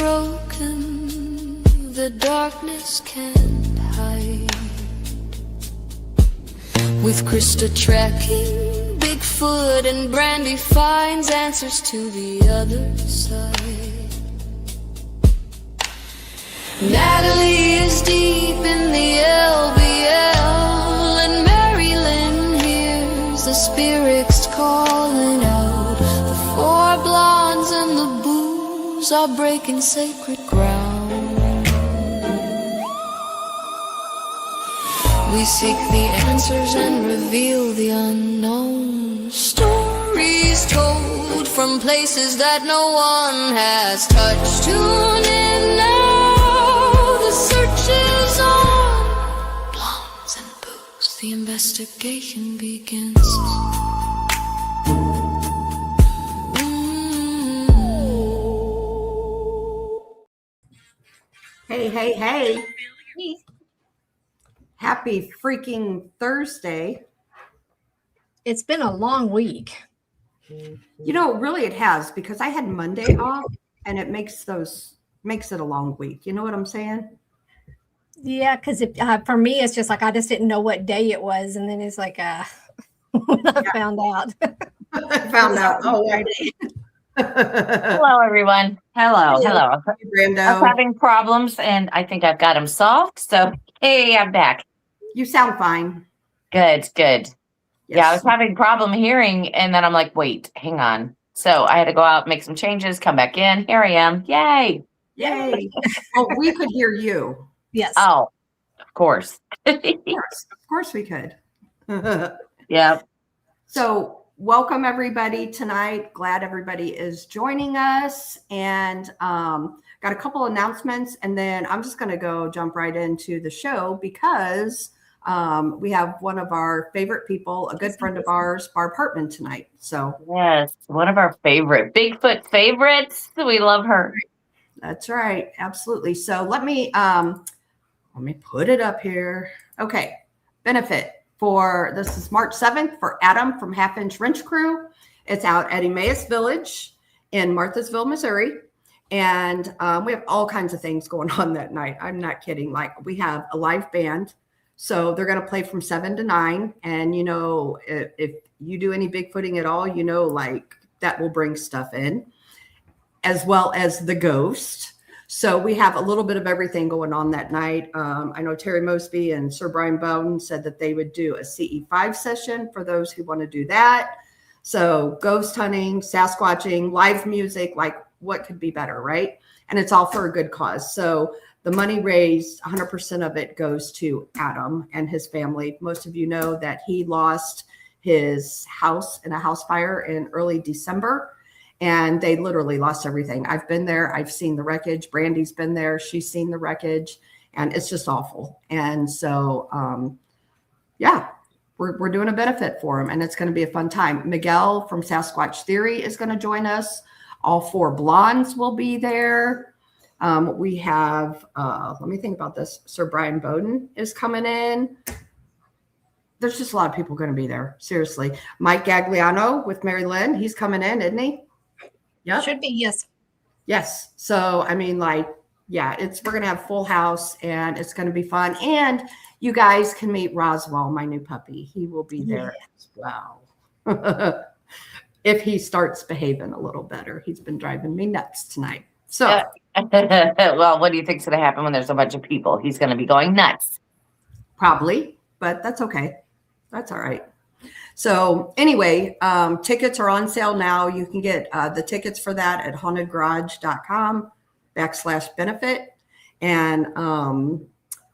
broken, the darkness can't hide. With Krista tracking Bigfoot and Brandy finds answers to the other side. Natalie is deep in the LBL, and MaryLynn hears the spirits calling out. The four blondes and the booze are breaking sacred ground. We seek the answers and reveal the unknown. Stories told from places that no one has touched. Tune in now, the search is on. Blondes and booze, the investigation begins. Hey, hey, hey. Happy freaking Thursday. It's been a long week. You know, really it has, because I had Monday off and it makes it a long week. You know what I'm saying? Yeah, because for me, it's just like I just didn't know what day it was. And then it's like when I found out. I found out. Oh, Friday. Hello, everyone. Hello. Hey, Brando. I was having problems, and I think I've got them solved. So, hey, I'm back. You sound fine. Good. Yes. Yeah, I was having problem hearing, and then I'm like, wait, hang on. So I had to go out, make some changes, come back in. Here I am. Yay. Oh, we could hear you. Yes. Oh, of course. Of course we could. Yeah. So welcome everybody tonight. Glad everybody is joining us, and got a couple announcements, and then I'm just going to jump right into the show because we have one of our favorite people, a good friend of ours, Barb Hartman, tonight. So Yes, one of our favorite Bigfoot favorites. We love her. that's right, absolutely. So let me put it up here. Okay, benefit. This is March 7th for Adam from Half Inch Wrench Crew. It's out at Emmaus Village in Marthasville, Missouri. And we have all kinds of things going on that night. I'm not kidding. Like, we have a live band. So they're going to play from 7 to 9. And, you know, if you do any Bigfooting at all, you know, like that will bring stuff in, as well as the ghost. So we have a little bit of everything going on that night. I know Terry Mosby and Sir Brian Bowden said that they would do a CE5 session for those who want to do that. So ghost hunting, Sasquatching, live music, like what could be better, right? And it's all for a good cause. So the money raised, 100% of it goes to Adam and his family. Most of you know that he lost his house in a house fire in early December. And they literally lost everything. I've been there. I've seen the wreckage. Brandy's been there. She's seen the wreckage. And it's just awful. And so, yeah, we're doing a benefit for him. And it's going to be a fun time. Miguel from Sasquatch Theory is going to join us. All four blondes will be there. We have, let me think about this. Sir Brian Bowden is coming in. There's just a lot of people going to be there. Seriously. Mike Gagliano with MaryLynn. He's coming in, isn't he? Yeah, Should be, yes. Yes. So, I mean, like, yeah, we're going to have full house and it's going to be fun. And you guys can meet Roswell, my new puppy. He will be there as well. If he starts behaving a little better. He's been driving me nuts tonight. So, well, what do you think's going to happen when there's a bunch of people? He's going to be going nuts. Probably, but that's okay. That's all right. So anyway, tickets are on sale now. You can get the tickets for that at hauntedgarage.com/benefit. And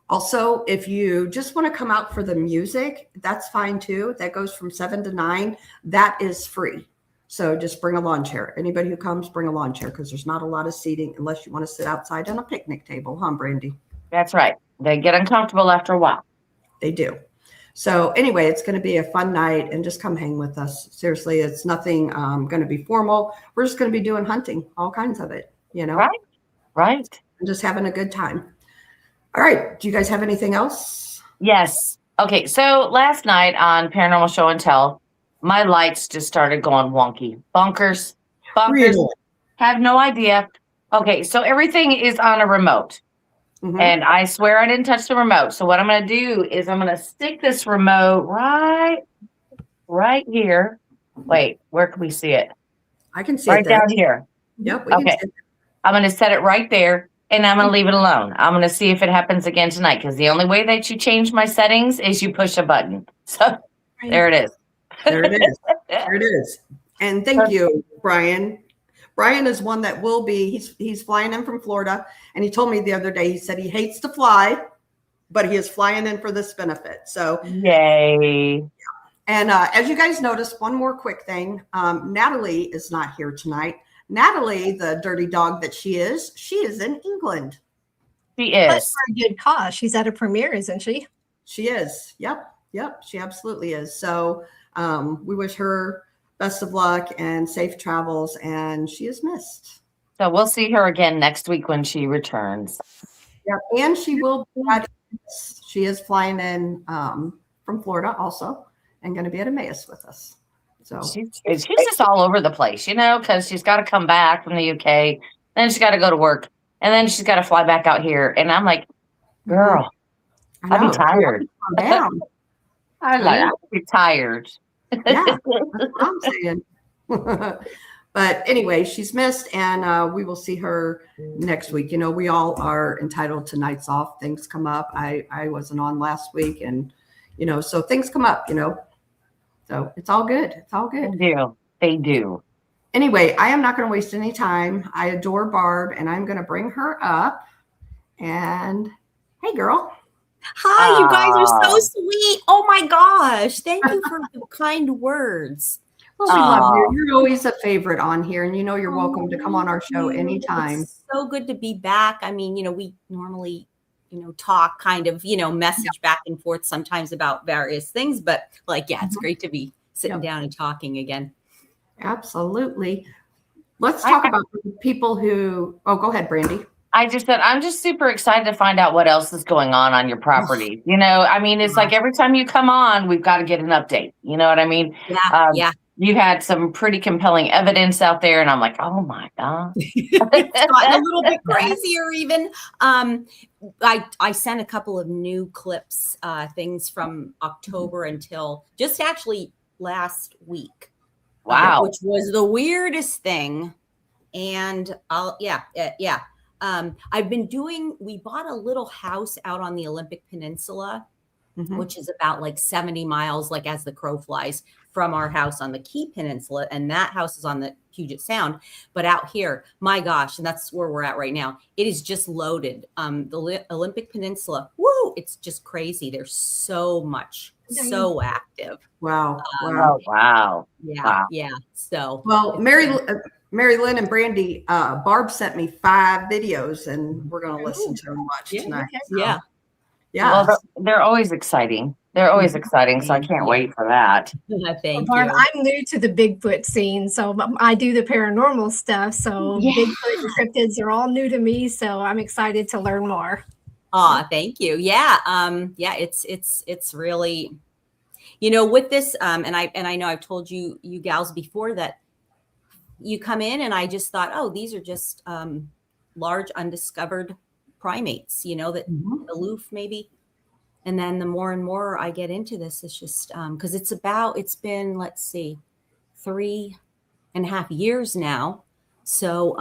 also, if you just want to come out for the music, that's fine too. That goes from 7 to 9. That is free. So just bring a lawn chair. Anybody who comes, bring a lawn chair because there's not a lot of seating unless you want to sit outside on a picnic table, huh, Brandy? That's right. They get uncomfortable after a while. They do. So anyway, it's going to be a fun night and just come hang with us. Seriously, it's nothing going to be formal. We're just going to be doing hunting, all kinds of it, you know? Right. And just having a good time. All right. Do you guys have anything else? Yes. Okay. So last night on Paranormal Show and Tell, my lights just started going wonky. Bonkers. Really? Have no idea. Okay, so everything is on a remote. Mhm. And I swear I didn't touch the remote. So what I'm going to do is I'm going to stick this remote right here. Wait, where can we see it? I can see Right it there. down here. Yep, we can Okay. see it. I'm going to set it right there and I'm going to leave it alone. I'm going to see if it happens again tonight because the only way that you change my settings is you push a button. So there it is. There it is. There it is. And thank you, Brian. Brian is one that will be, he's flying in from Florida. And he told me the other day, he said he hates to fly, but he is flying in for this benefit. So yay. And as you guys noticed, one more quick thing. Natalie is not here tonight. Natalie, the dirty dog that she is in England. She But is. for a good cause. She's at a premiere, isn't she? She is. Yep. She absolutely is. So we wish her best of luck and safe travels. And she is missed. So we'll see her again next week when she returns. Yep. And she will be she is flying in from Florida also and going to be at Emmaus with us. So She's just all over the place, because she's got to come back from the UK, then she's got to go to work, and then she's got to fly back out here. And I'm like, girl, I'd be tired. Calm down. I'd be tired. Yeah, that's what I'm saying. But anyway, she's missed, and we will see her next week. We all are entitled to nights off. Things come up. I wasn't on last week, and so things come up. So it's all good. It's all good. They do. Anyway, I am not going to waste any time. I adore Barb, and I'm going to bring her up. And hey, girl. Hi, you guys are so sweet. Oh my gosh. Thank you for the kind words. Well, we love you. You're always a favorite on here, and you're welcome to come on our show anytime. It's so good to be back. I mean, we normally, talk kind of, message back and forth sometimes about various things, but it's great to be sitting down and talking again. Absolutely. Let's talk about the people who, go ahead, Brandy. I just said, I'm just super excited to find out what else is going on your property. It's like every time you come on, we've got to get an update. You know what I mean? Yeah. You had some pretty compelling evidence out there, and I'm like, oh my God. It's gotten a little bit crazier even. I sent a couple of new clips, things from October until just actually last week. Wow. Which was the weirdest thing. And we bought a little house out on the Olympic Peninsula, which is about 70 miles, as the crow flies, from our house on the Key Peninsula. And that house is on the Puget Sound. But out here, my gosh, and that's where we're at right now. It is just loaded. The Olympic Peninsula, woo, it's just crazy. There's so much, so active. Wow. Wow. Yeah. So, well, MaryLynn and Brandy, Barb sent me 5 videos, and we're going to listen to them watch tonight. Okay. Yeah. Well, they're always exciting. They're always exciting, so I can't wait for that. Thank Barb, you. I'm new to the Bigfoot scene, so I do the paranormal stuff. So Bigfoot and cryptids are all new to me, so I'm excited to learn more. Thank you. Yeah. It's really, with this, and I know I've told you gals before that you come in and I just thought, these are just large undiscovered primates, that aloof maybe. And then the more and more I get into this, it's just because it's been, let's see, 3.5 years now. So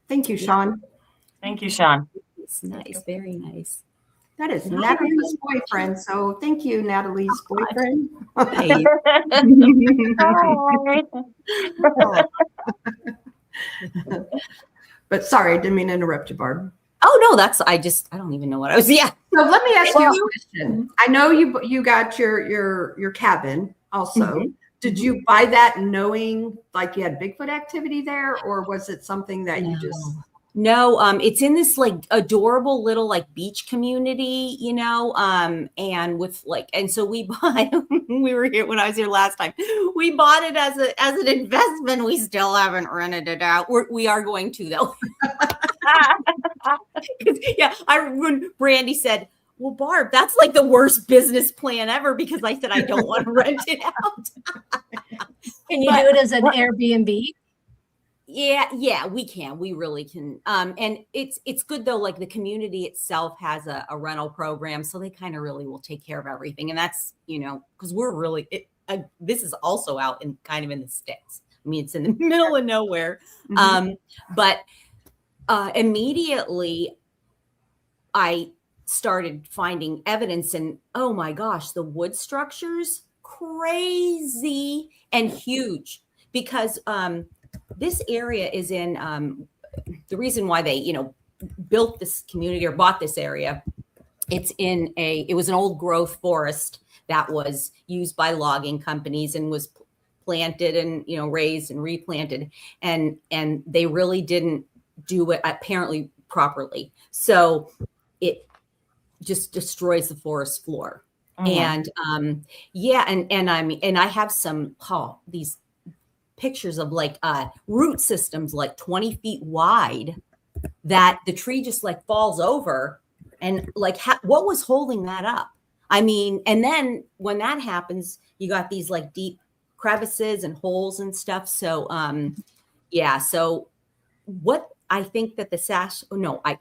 thank you, Sean. Thank you, Sean. It's nice, very nice. That is Natalie's boyfriend. So thank you, Natalie's boyfriend. Hey. But sorry, didn't mean to interrupt you, Barb. Oh no, I don't even know what I was. Yeah. So let me ask you a question. I know you got your cabin also. Did you buy that knowing you had Bigfoot activity there, or was it something that you just? No, it's in this adorable little beach community, and with and so we bought. We were here when I was here last time. We bought it as an investment. We still haven't rented it out. We are going to though. When Brandy said, well, Barb, that's the worst business plan ever, because I said I don't want to rent it out. Can you do it as an Airbnb? Yeah, we can. We really can. And it's good though. Like the community itself has a rental program, so they kind of really will take care of everything. And that's, because we're really this is also out in kind of in the sticks. I mean, it's in the middle of nowhere. But immediately I started finding evidence, and oh my gosh, the wood structures, crazy and huge, because this area is in the reason why they, built this community or bought this area. It was an old growth forest that was used by logging companies and was planted and, raised and replanted. And they really didn't do it apparently properly. So it just destroys the forest floor. And and I mean, and I have some these pictures of like root systems like 20 feet wide that the tree just like falls over, and like what was holding that up? I mean, and then when that happens, you got these like deep crevices and holes and stuff. So so what I think that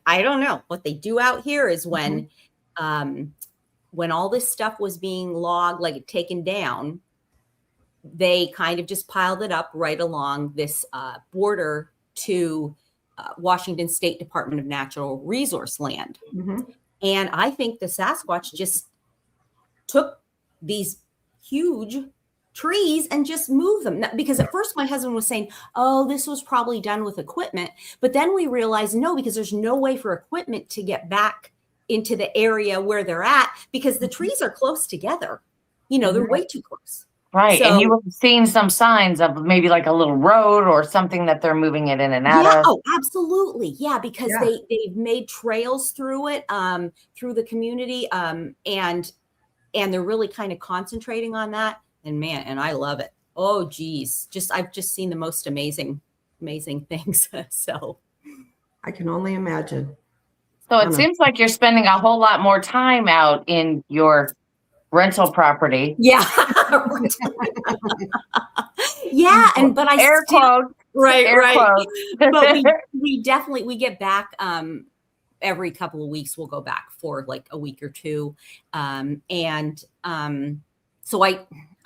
I don't know what they do out here is when all this stuff was being logged, like taken down, they kind of just piled it up right along this border to Washington State Department of Natural Resource land. And I think the Sasquatch just took these huge trees and just moved them. Because at first my husband was saying, oh, this was probably done with equipment. But then we realized no, because there's no way for equipment to get back into the area where they're at, because the trees are close together. They're way too close. Right. So, and you were seeing some signs of maybe like a little road or something that they're moving it in and out of. Oh, absolutely. Yeah, because they've made trails through it, through the community. And they're really kind of concentrating on that. And man, and I love it. Oh, geez. I've just seen the most amazing things. So I can only imagine. So it seems like you're spending a whole lot more time out in your rental property. Yeah. Yeah. But I air quotes. Right. Air quotes. But we definitely, get back every couple of weeks. We'll go back for like a week or two. So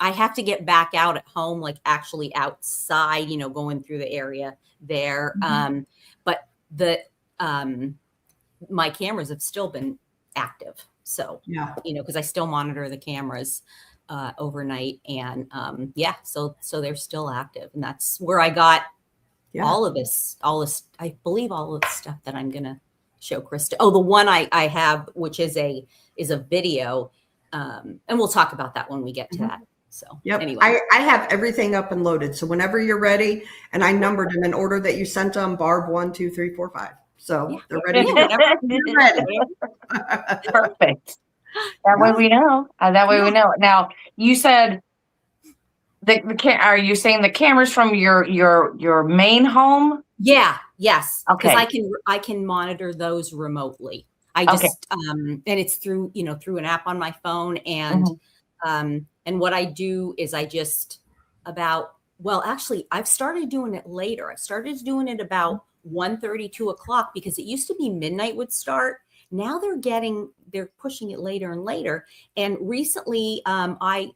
I have to get back out at home, like actually outside, going through the area there. But my cameras have still been active. So, because I still monitor the cameras overnight, and so they're still active, and that's where I got all this, I believe all of the stuff that I'm going to show Krista. Oh, the one I have, which is a video. And we'll talk about that when we get to that. So anyway, I have everything up and loaded. So whenever you're ready, and I numbered them in order that you sent them, Barb 1, 2, 3, 4, 5. So they're ready to go. You're ready. Perfect. That way we know. We know. Now you said are you saying the cameras from your main home? Yeah. Yes. Okay. Because I can monitor those remotely. I just and it's through an app on my phone, and what I do is I just actually I've started doing it later. I started doing it about 1:30, 2 o'clock, because it used to be midnight would start. Now they're pushing it later and later. And recently I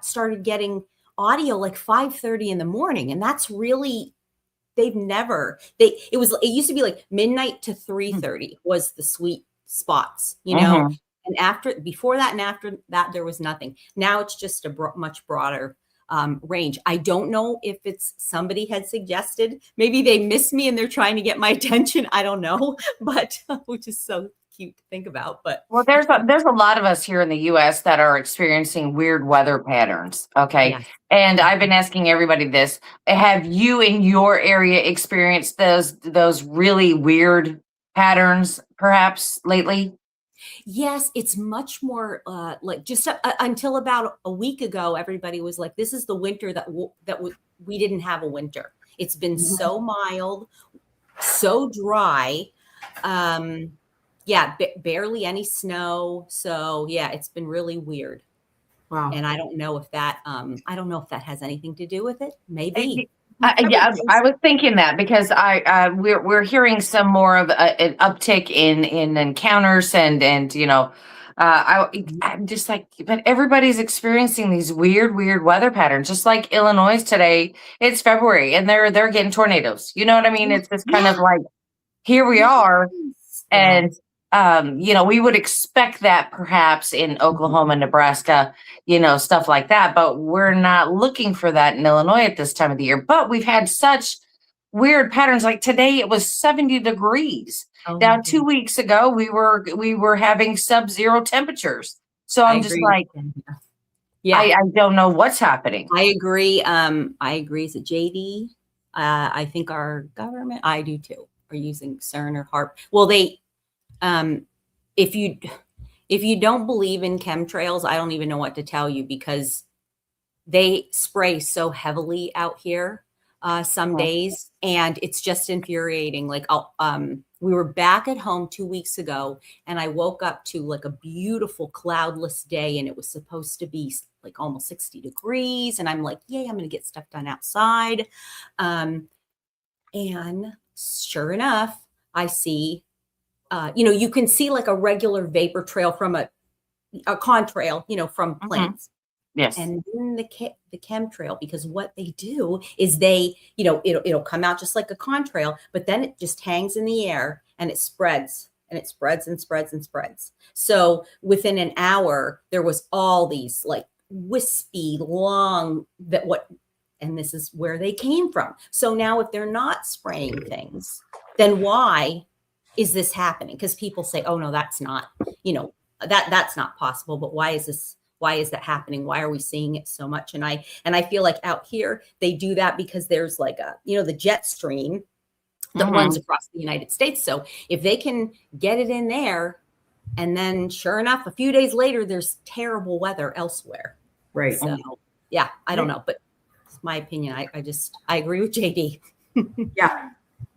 started getting audio like 5:30 in the morning, and that's really it used to be like midnight to 3:30 was the sweet spots, and before that and after that, there was nothing. Now it's just a much broader range. I don't know if it's somebody had suggested, maybe they miss me and they're trying to get my attention. I don't know, but which is so cute to think about. But there's a lot of us here in the U.S. that are experiencing weird weather patterns. Okay. Yeah. And I've been asking everybody this. Have you in your area experienced those really weird patterns perhaps lately? Yes, it's much more like just until about a week ago, everybody was like, this is the winter that we didn't have a winter. It's been so mild, so dry. Barely any snow. So it's been really weird. Wow. And I don't know if that has anything to do with it. Maybe. Yeah, I was thinking that because we're hearing some more of an uptick in encounters and I'm just like, but everybody's experiencing these weird weather patterns. Just like Illinois today, it's February and they're getting tornadoes. You know what I mean? It's just kind of like here we are, and we would expect that perhaps in Oklahoma, Nebraska, stuff like that, but we're not looking for that in Illinois at this time of the year. But we've had such weird patterns. Like today it was 70 degrees. Now 2 weeks ago we were having sub-zero temperatures. So I'm just like, yeah, I don't know what's happening. I agree. Is it JD? I think our government, I do too, are using CERN or HARP. Well, they if you don't believe in chemtrails, I don't even know what to tell you, because they spray so heavily out here some days, and it's just infuriating. Like, we were back at home 2 weeks ago, and I woke up to like a beautiful cloudless day, and it was supposed to be like almost 60 degrees. And I'm like, yay, I'm going to get stuff done outside. And sure enough, I see, you can see like a regular vapor trail from a contrail, from planes. Yes. And then the chemtrail, because what they do is they, it'll come out just like a contrail, but then it just hangs in the air and it spreads and it spreads and spreads and spreads. So within an hour, there was all these like wispy, long, and this is where they came from. So now if they're not spraying things, then why is this happening? Because people say, oh no, that's not, that's not possible. But why is that happening? Why are we seeing it so much? And I feel like out here, they do that because there's like the jet stream that runs across the United States. So if they can get it in there, and then sure enough, a few days later, there's terrible weather elsewhere. Right. So yeah, I don't know, but it's my opinion. I agree with JD. Yeah,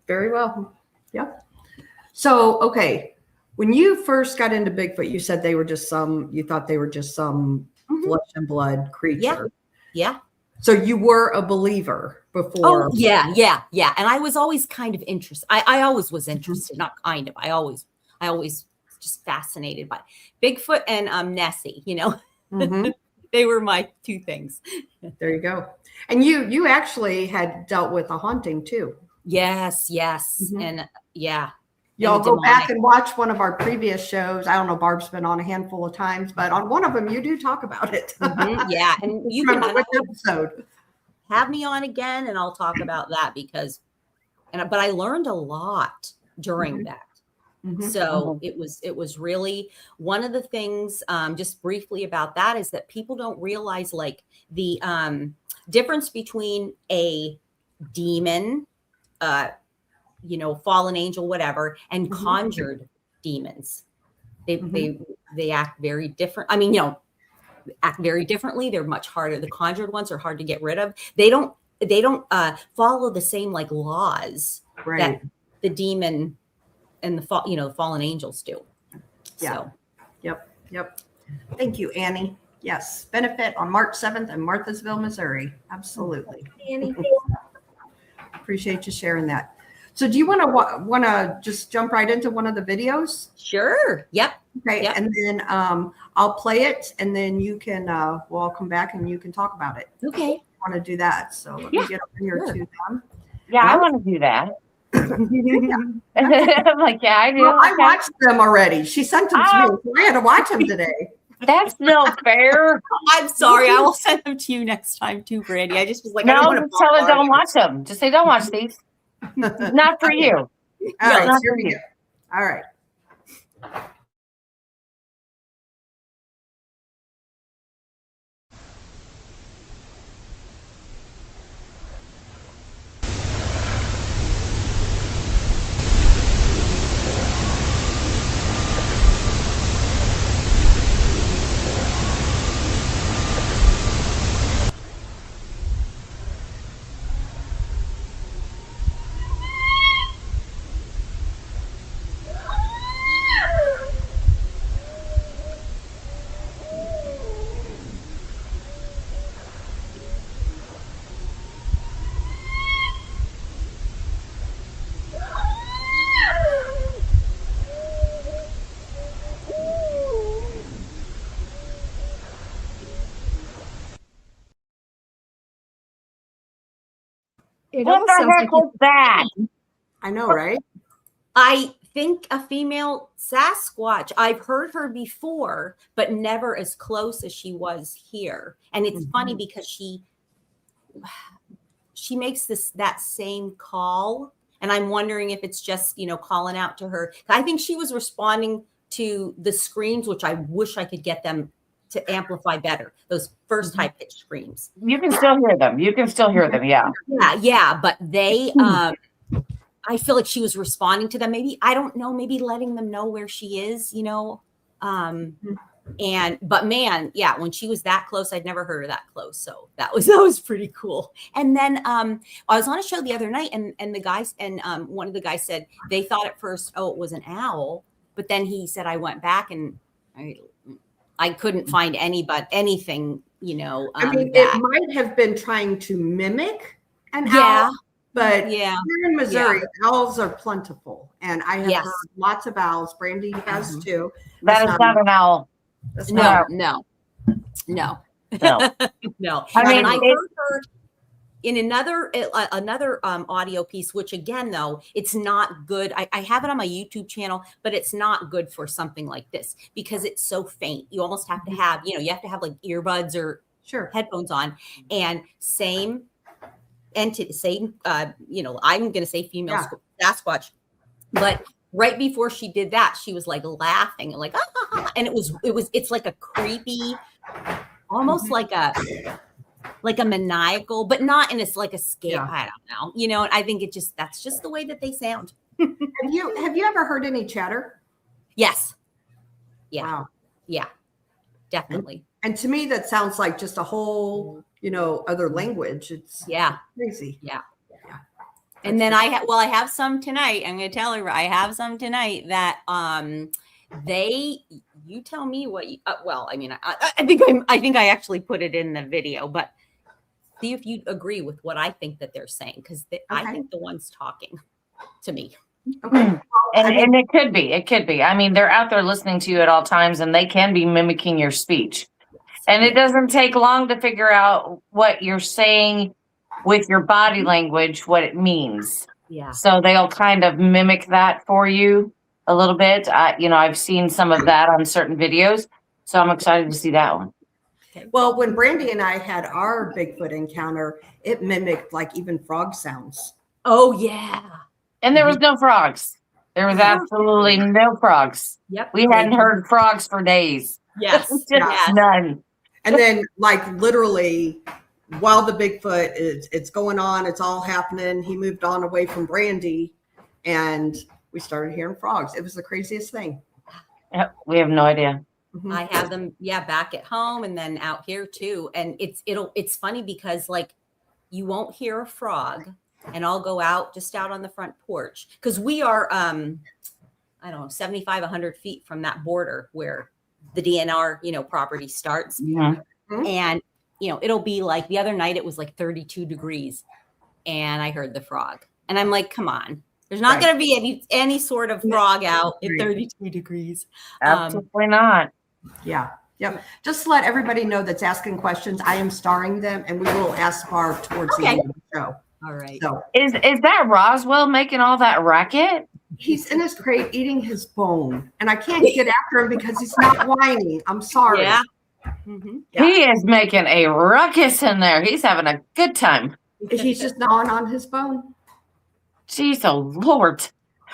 very well. Yep. So, okay. When you first got into Bigfoot, you said you thought they were just some flesh and blood creature. Yeah. So you were a believer before. Oh, yeah. And I was always kind of interested. I always was interested, not kind of. I always just fascinated by Bigfoot and Nessie, They were my two things. There you go. And you actually had dealt with a haunting too. Yes. And yeah. Y'all go back and watch one of our previous shows. I don't know, Barb's been on a handful of times, but on one of them, you do talk about it. Yeah. And you remember which episode. Have me on again and I'll talk about that but I learned a lot during that. So it was really one of the things, just briefly about that, is that people don't realize like the difference between a demon, fallen angel, whatever, and conjured demons. They act very different. I mean, act very differently. They're much harder. The conjured ones are hard to get rid of. They don't follow the same like laws that the demon and the fallen angels do. Yeah. So. Yep. Thank you, Annie. Yes. Benefit on March 7th in Marthasville, Missouri. Absolutely. Annie. Appreciate you sharing that. So do you want to just jump right into one of the videos? Sure. Yep. Okay. Yep. And then I'll play it, and then you can we'll all come back and you can talk about it. Okay. I want to do that. So let me get over here to them. Yeah, I want to do that. I'm like, yeah, I do. Well, I watched them already. She sent them to me, so I had to watch them today. That's no fair. I'm sorry. I will send them to you next time too, Brandy. I just was like, no, tell her don't watch them. Just say don't watch these. Not for you. All right, here we go. All right. It What almost the sounds heck like was that? I know, right? I think a female Sasquatch. I've heard her before, but never as close as she was here. And it's funny because she makes that same call, and I'm wondering if it's just, calling out to her. I think she was responding to the screams, which I wish I could get them to amplify better. Those first high pitched screams. You can still hear them. You can still hear them. Yeah. Yeah. But they, I feel like she was responding to them. Maybe, I don't know, maybe letting them know where she is, but man, yeah, when she was that close, I'd never heard her that close. So that was pretty cool. And then I was on a show the other night, and the guys, and one of the guys said they thought at first, oh, it was an owl, but then he said, I went back and I couldn't find anything, I mean, that. it might have been trying to mimic an owl, but here in Missouri, owls are plentiful, and I have heard lots of owls. Brandy has too. That is not an owl. No. No. No. I mean, I heard her in another audio piece, which again, though, it's not good. I have it on my YouTube channel, but it's not good for something like this because it's so faint. You almost have to have, you have to have like earbuds or headphones on, and same entity, same, I'm going to say female Sasquatch, but right before she did that, she was like laughing and like, and it's like a creepy, almost like a maniacal, but not in it's like a scare. I don't know, and I think that's just the way that they sound. Have you ever heard any chatter? Yes. Yeah. Wow. Yeah, definitely. And to me, that sounds like just a whole, other language. It's crazy. Yeah. And then I have some tonight. I'm going to tell her I have some tonight that you tell me what you, I think I actually put it in the video, but see if you agree with what I think that they're saying, because I think the one's talking to me. Okay. And it could be. I mean, they're out there listening to you at all times, and they can be mimicking your speech. And it doesn't take long to figure out what you're saying with your body language, what it means. Yeah. So they'll kind of mimic that for you a little bit. I've seen some of that on certain videos. So I'm excited to see that one. Well, when Brandy and I had our Bigfoot encounter, it mimicked like even frog sounds. Oh, yeah. And there was no frogs. There was absolutely no frogs. Yep. We hadn't heard frogs for days. Yes. Just none. And then like literally while the Bigfoot it's going on, it's all happening. He moved on away from Brandy and we started hearing frogs. It was the craziest thing. Yep, we have no idea. Mm-hmm. I have them, back at home and then out here too. And it's funny because like you won't hear a frog, and I'll go out on the front porch because we are, 75, 100 feet from that border where the DNR, property starts. Mm-hmm. And, it'll be like the other night, it was like 32 degrees and I heard the frog and I'm like, come on, there's not going to be any sort of frog out at 32 degrees. Absolutely not. Yeah. Yep. Just to let everybody know that's asking questions, I am starring them and we will ask Barb towards the end of the show. All right. So Is that Roswell making all that racket? he's in his crate eating his bone and I can't get after him because he's not whining. I'm sorry. Yeah. Mm-hmm. Yeah. He is making a ruckus in there. He's having a good time. He's just gnawing on his bone. Jeez, oh Lord.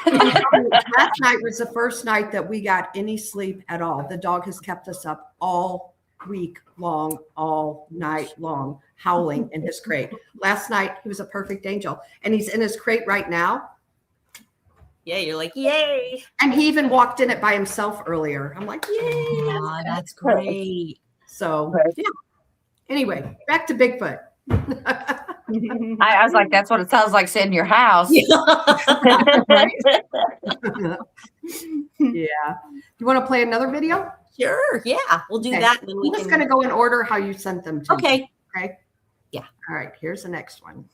Last night was the first night that we got any sleep at all. The dog has kept us up all week long, all night long, howling in his crate. Last night, he was a perfect angel. And he's in his crate right now. Yeah, you're like, yay. And he even walked in it by himself earlier. I'm like, yay. Oh, that's great. So, yeah. Anyway, back to Bigfoot. I was like, that's what it sounds like sitting in your house. Yeah. You want to play another video? Sure. Yeah, we'll do that. And then We're just going to go in order how you sent them to Okay. me. Okay. Yeah. All right. Here's the next one.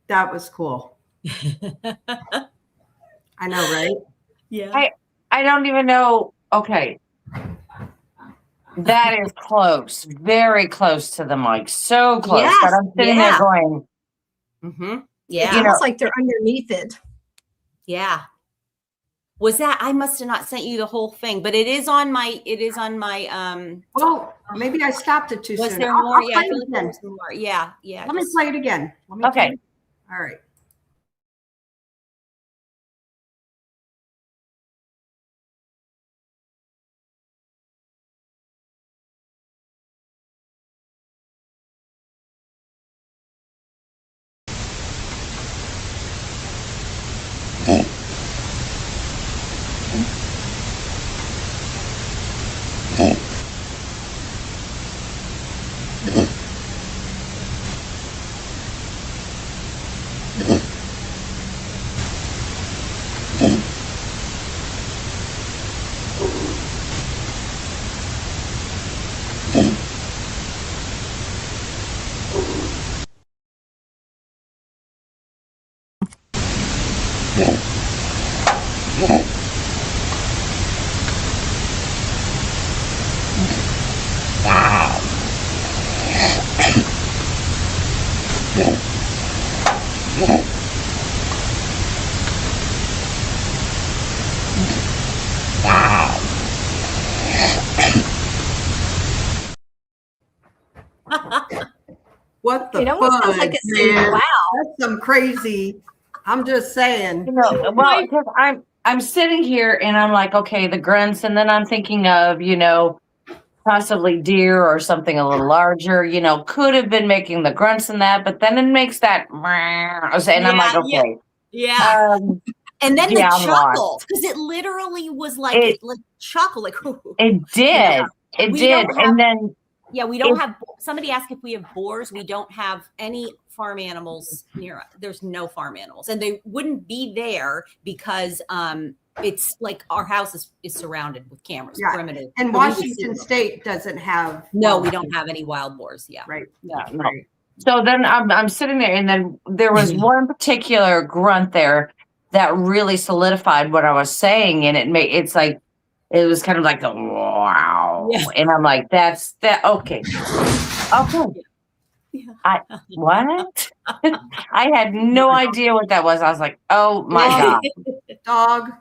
That was cool. I know, right? Yeah. I don't even know. Okay. That is close, very close to the mic. So close Yes, that I'm sitting there going, Mm-hmm. It's Yeah. almost like they're underneath it. Yeah. Was that, I must have not sent you the whole thing, but it is on my, Well, maybe I stopped it too was soon. there I'll more? play Yeah, I it feel like there again. was more. Yeah. Yeah. Let me just- play it again. Let me Okay. play it. All right. What the It almost sounds like fudge, it's saying, man? wow. That's some crazy. I'm just saying. well, because I'm sitting here and I'm like, okay, the grunts, and then I'm thinking of, possibly deer or something a little larger, could have been making the grunts in that, but then it makes that, and I'm like, okay. Yeah. And then Yeah, the I'm lost. chuckle, because it literally was like It- like chuckle, like It did. It We did. don't And then we don't have. Somebody asked if we have boars. We don't have any farm animals near. There's no farm animals, and they wouldn't be there because it's like our house is surrounded with cameras, Yeah. perimeter. And So we would see Washington them. State doesn't have. No, we don't have any wild boars. Yeah. Right. yeah, no. Right. So then I'm sitting there, and then there was one particular grunt there that really solidified what I was saying, and it's like it was kind of like a wow, Yeah. and I'm like, that's that okay. Yeah. What? I had no idea what that was. I was like, oh my Well, god.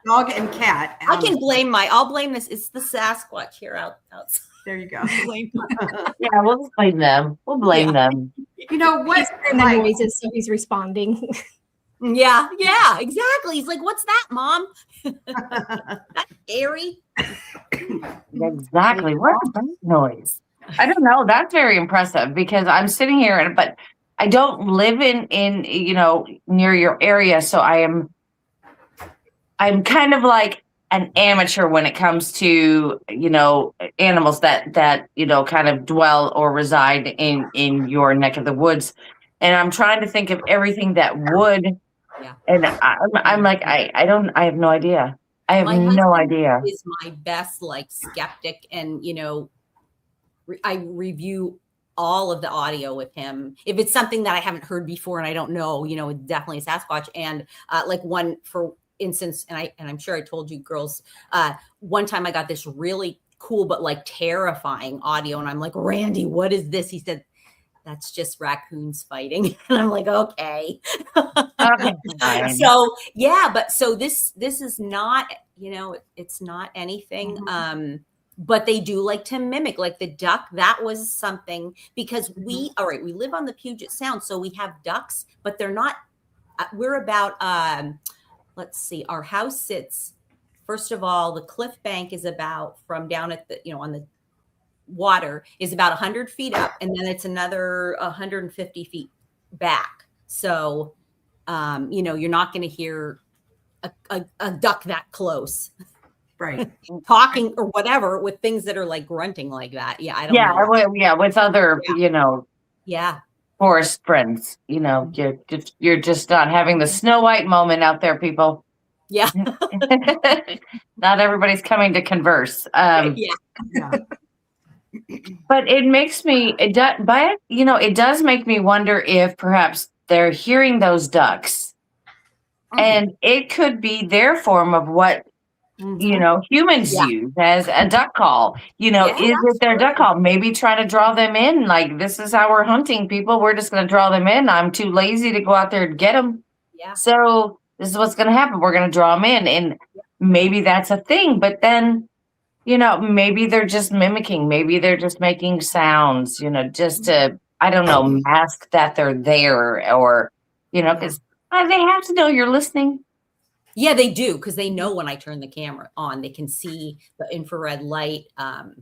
Dog and cat. I can blame I'll blame this. It's the Sasquatch here outside. There you go. Yeah, we'll just blame them. We'll blame them. You know what? He's hearing the Like, noises, so he's responding. Yeah, exactly. He's like, "What's that, Mom? That scary?" Exactly. What is that noise? I don't know. That's very impressive because I'm sitting here, but I don't live in near your area, so I'm kind of like an amateur when it comes to animals that kind of dwell or reside in your neck of the woods, and I'm trying to think of everything that would. Yeah. And I'm like I have no idea. I have My no husband idea. Is my best skeptic, and I review all of the audio with him. If it's something that I haven't heard before and I don't know, it's definitely a Sasquatch. And like one, for instance, and I'm sure I told you girls, one time I got this really cool but terrifying audio, and I'm like, Randy, what is this? He said, that's just raccoons fighting. And I'm like, okay. Okay, fine. So this is not, it's not anything. But they do like to mimic, like the duck. That was something because we live on the Puget Sound, so we have ducks, but they're not. We're about let's see, our house sits. First of all, the cliff bank is about from down at the on the water is about 100 feet up, and then it's another 150 feet back. So you're not going to hear a duck that close. Right. Talking or whatever with things that are like grunting like that. Yeah, I don't know. With other, Yeah. forest friends, you're just not having the Snow White moment out there, people. Yeah. Not everybody's coming to converse. Yeah. But it does make me wonder if perhaps they're hearing those ducks, and it could be their form of what humans use as a duck call. Is it their duck call? Maybe trying to draw them in. Like, this is how we're hunting people. We're just going to draw them in. I'm too lazy to go out there and get them. Yeah. So this is what's going to happen. We're going to draw them in, and maybe that's a thing. But then, maybe they're just mimicking. Maybe they're just making sounds. Just to, I don't know, mask that they're there, or because they have to know you're listening. Yeah, they do, because they know when I turn the camera on, they can see the infrared light. And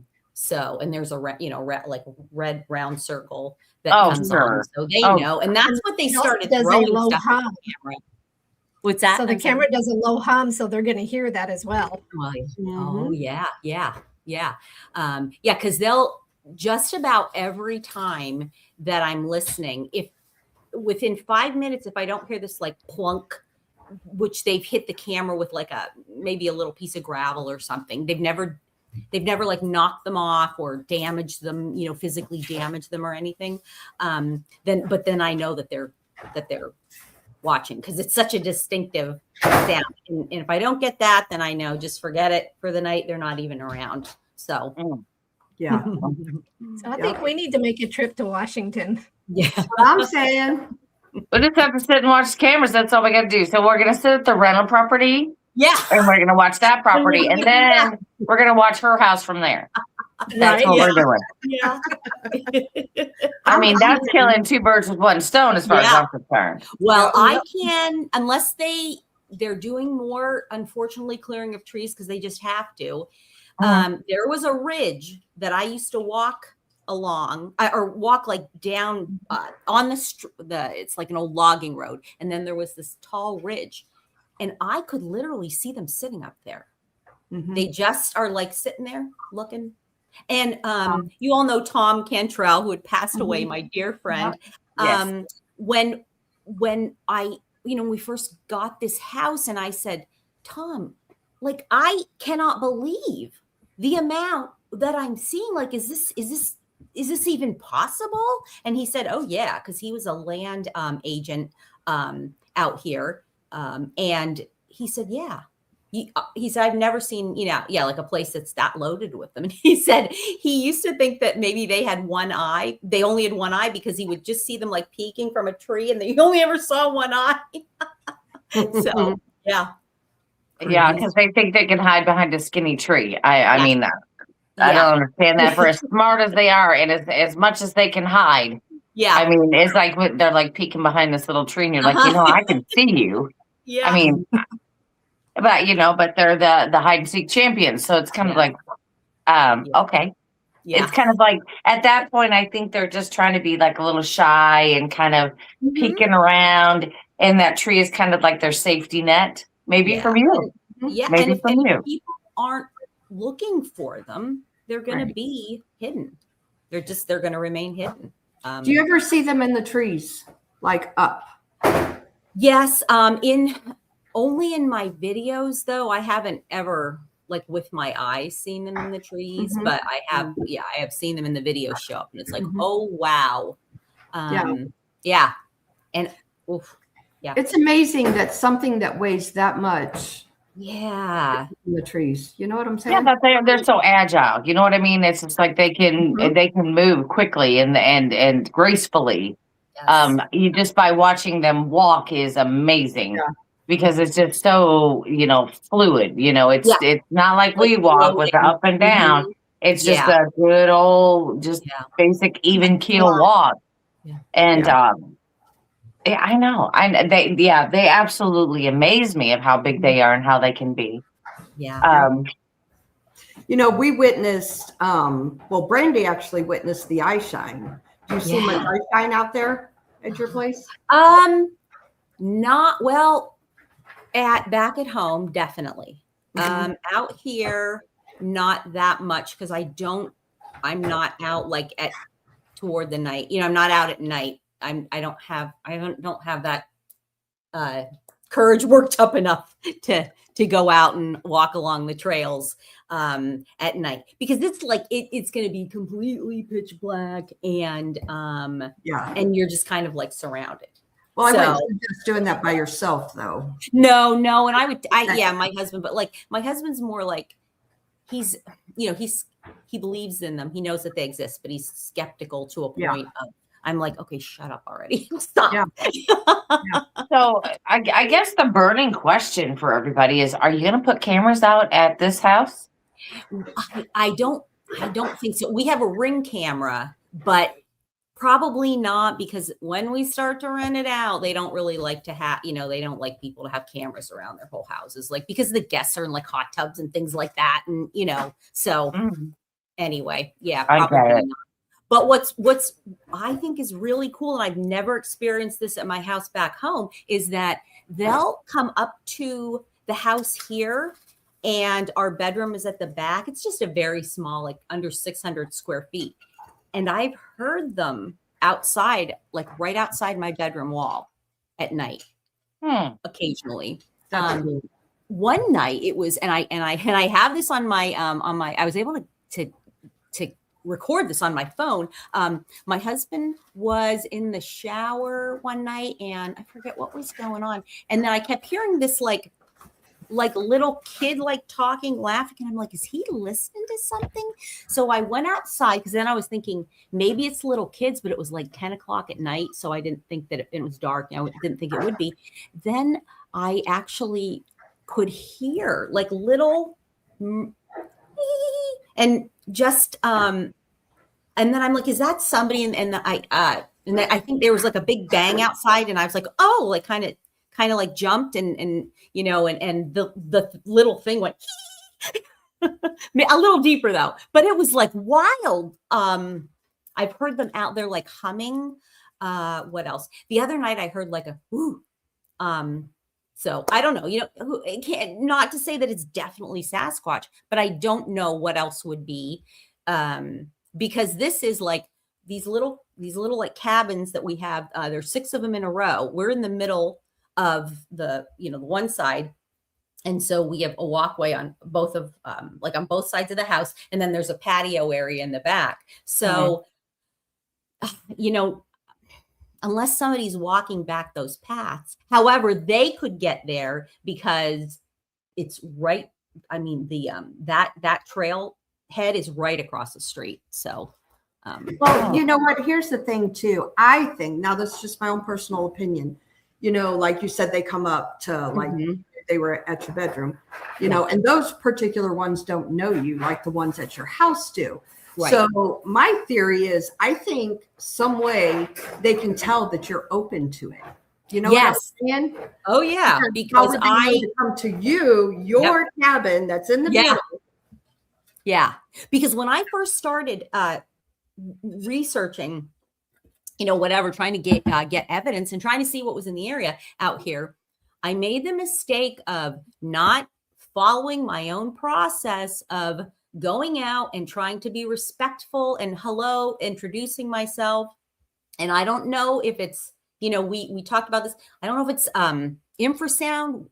there's a red round circle that comes on, so they know, and that's what they started throwing stuff on the camera. What's that? So the camera does a low hum, so they're going to hear that as well. Oh yeah. Because they'll just about every time that I'm listening, if within 5 minutes, if I don't hear this like plunk, which they've hit the camera with like maybe a little piece of gravel or something. They've never like knocked them off or damaged them, physically damaged them or anything. Then I know that they're watching, because it's such a distinctive sound. And if I don't get that, then I know, just forget it for the night. They're not even around. So yeah. So I think we need to make a trip to Washington. Yeah. That's what I'm saying. We just have to sit and watch cameras. That's all we got to do. So we're going to sit at the rental property. Yeah. And we're going to watch that property. And then we're going to watch her house from there. That's what we're doing. Yeah. I mean, that's killing two birds with one stone as far as I'm concerned. Well, I can, unless they're doing more, unfortunately, clearing of trees, because they just have to. There was a ridge that I used to walk along or walk like down on it's like an old logging road, and then there was this tall ridge, and I could literally see them sitting up there. They just are like sitting there looking. And you all know Tom Cantrell, who had passed away, my dear friend. Yes. When I we first got this house, and I said, Tom, like, I cannot believe the amount that I'm seeing. Like, is this even possible? And he said, oh yeah, because he was a land agent out here. And he said, yeah. He said, I've never seen, like a place that's that loaded with them. And he said he used to think that maybe they had one eye. They only had one eye because he would just see them like peeking from a tree, and he only ever saw one eye. So, yeah. Yeah, because they think they can hide behind a skinny tree. I mean that. I don't understand that. For as smart as they are, and as much as they can hide. Yeah. I mean, it's like they're like peeking behind this little tree, and you're like, I can see you. Yeah. I mean, but they're the hide and seek champions. So it's kind of like, okay. Yeah. It's kind of like, at that point, I think they're just trying to be like a little shy and kind of peeking around. And that tree is kind of like their safety net, maybe from you. Yeah. Maybe and from you. If people aren't looking for them, they're going to be hidden. They're going to remain hidden. Do you ever see them in the trees, like up? Yes. Only in my videos, though. I haven't ever, like, with my eyes seen them in the trees, but I have seen them in the video show up, and it's like, oh wow. Yeah. And it's amazing that something that weighs that much in the trees. You know what I'm saying? Yeah, but they're so agile. You know what I mean? It's just like they can move quickly and gracefully. Yes. You just by watching them walk is amazing. Yeah. Because it's just so, fluid. It's not like we walk with the up and down. It's just a good old, basic even keel walk. Yeah. And I know. They absolutely amaze me of how big they are and how they can be. Yeah. We witnessed, Brandy actually witnessed the eye shine. Do you see much eye shine out there at your place? Not well. back at home, definitely. Mhm. Out here, not that much because I'm not out like toward the night. I'm not out at night. I don't have that courage worked up enough to go out and walk along the trails at night because it's like it's going to be completely pitch black and Yeah. and you're just kind of like surrounded. Well, I wouldn't suggest doing that by yourself, though. No, and my husband, but like my husband's more like he believes in them. He knows that they exist, but he's skeptical to a point of I'm like, okay, shut up already. Stop. Yeah. So I guess the burning question for everybody is, are you going to put cameras out at this house? I don't think so. We have a Ring camera, but probably not because when we start to rent it out, they don't really like to have, they don't like people to have cameras around their whole houses, like because the guests are in like hot tubs and things like that. And, so anyway, yeah, probably not. But what's I think is really cool, and I've never experienced this at my house back home, is that they'll come up to the house here and our bedroom is at the back. It's just a very small, like under 600 square feet. And I've heard them outside, like right outside my bedroom wall at night, occasionally. One night it was, and I have this on my, I was able to record this on my phone. My husband was in the shower one night and I forget what was going on. And then I kept hearing this like little kid, like talking, laughing. And I'm like, is he listening to something? So I went outside because then I was thinking maybe it's little kids, but it was like 10 o'clock at night. So I didn't think that it was dark. I didn't think it would be. Then I actually could hear like little and just and then I'm like, is that somebody? And I think there was like a big bang outside, and I was like, oh, like kind of like jumped and the little thing went a little deeper though, but it was like wild. I've heard them out there like humming. What else? The other night I heard like a whoo. So I don't know, it can't, not to say that it's definitely Sasquatch, but I don't know what else would be, because this is like these little like cabins that we have. There's 6 of them in a row. We're in the middle of the, the one side. And so we have a walkway on both of, like on both sides of the house. And then there's a patio area in the back. So, unless somebody's walking back those paths. However, they could get there because it's right. I mean, the that trail head is right across the street. So, well, you know what? Here's the thing, too. I think now this is just my own personal opinion. Like you said, they come up to like they were at your bedroom, and those particular ones don't know you like the ones at your house do. Right. So my theory is, I think some way they can tell that you're open to it. You know what I'm saying? Oh yeah, because I come to your cabin that's in the middle. Yeah, because when I first started researching, whatever, trying to get evidence and trying to see what was in the area out here, I made the mistake of not following my own process of going out and trying to be respectful and introducing myself. And I don't know if it's, we talked about this. I don't know if it's infrasound.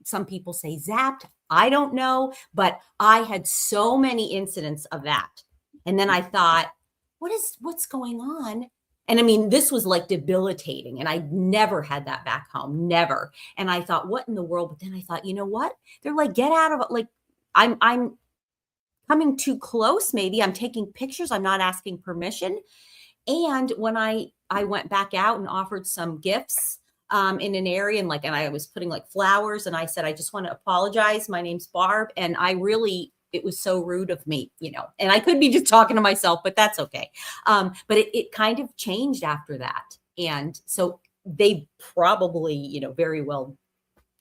Some people say zapped. I don't know, but I had so many incidents of that. And then I thought, what's going on? And I mean, this was like debilitating, and I never had that back home, never. And I thought, what in the world? But then I thought, you know what? They're like, get out of it. Like, I'm coming too close. Maybe I'm taking pictures. I'm not asking permission. And when I went back out and offered some gifts in an area, and I was putting like flowers, and I said, I just want to apologize. My name's Barb. And it was so rude of me, and I could be just talking to myself, but that's okay. But it kind of changed after that. And so they probably, very well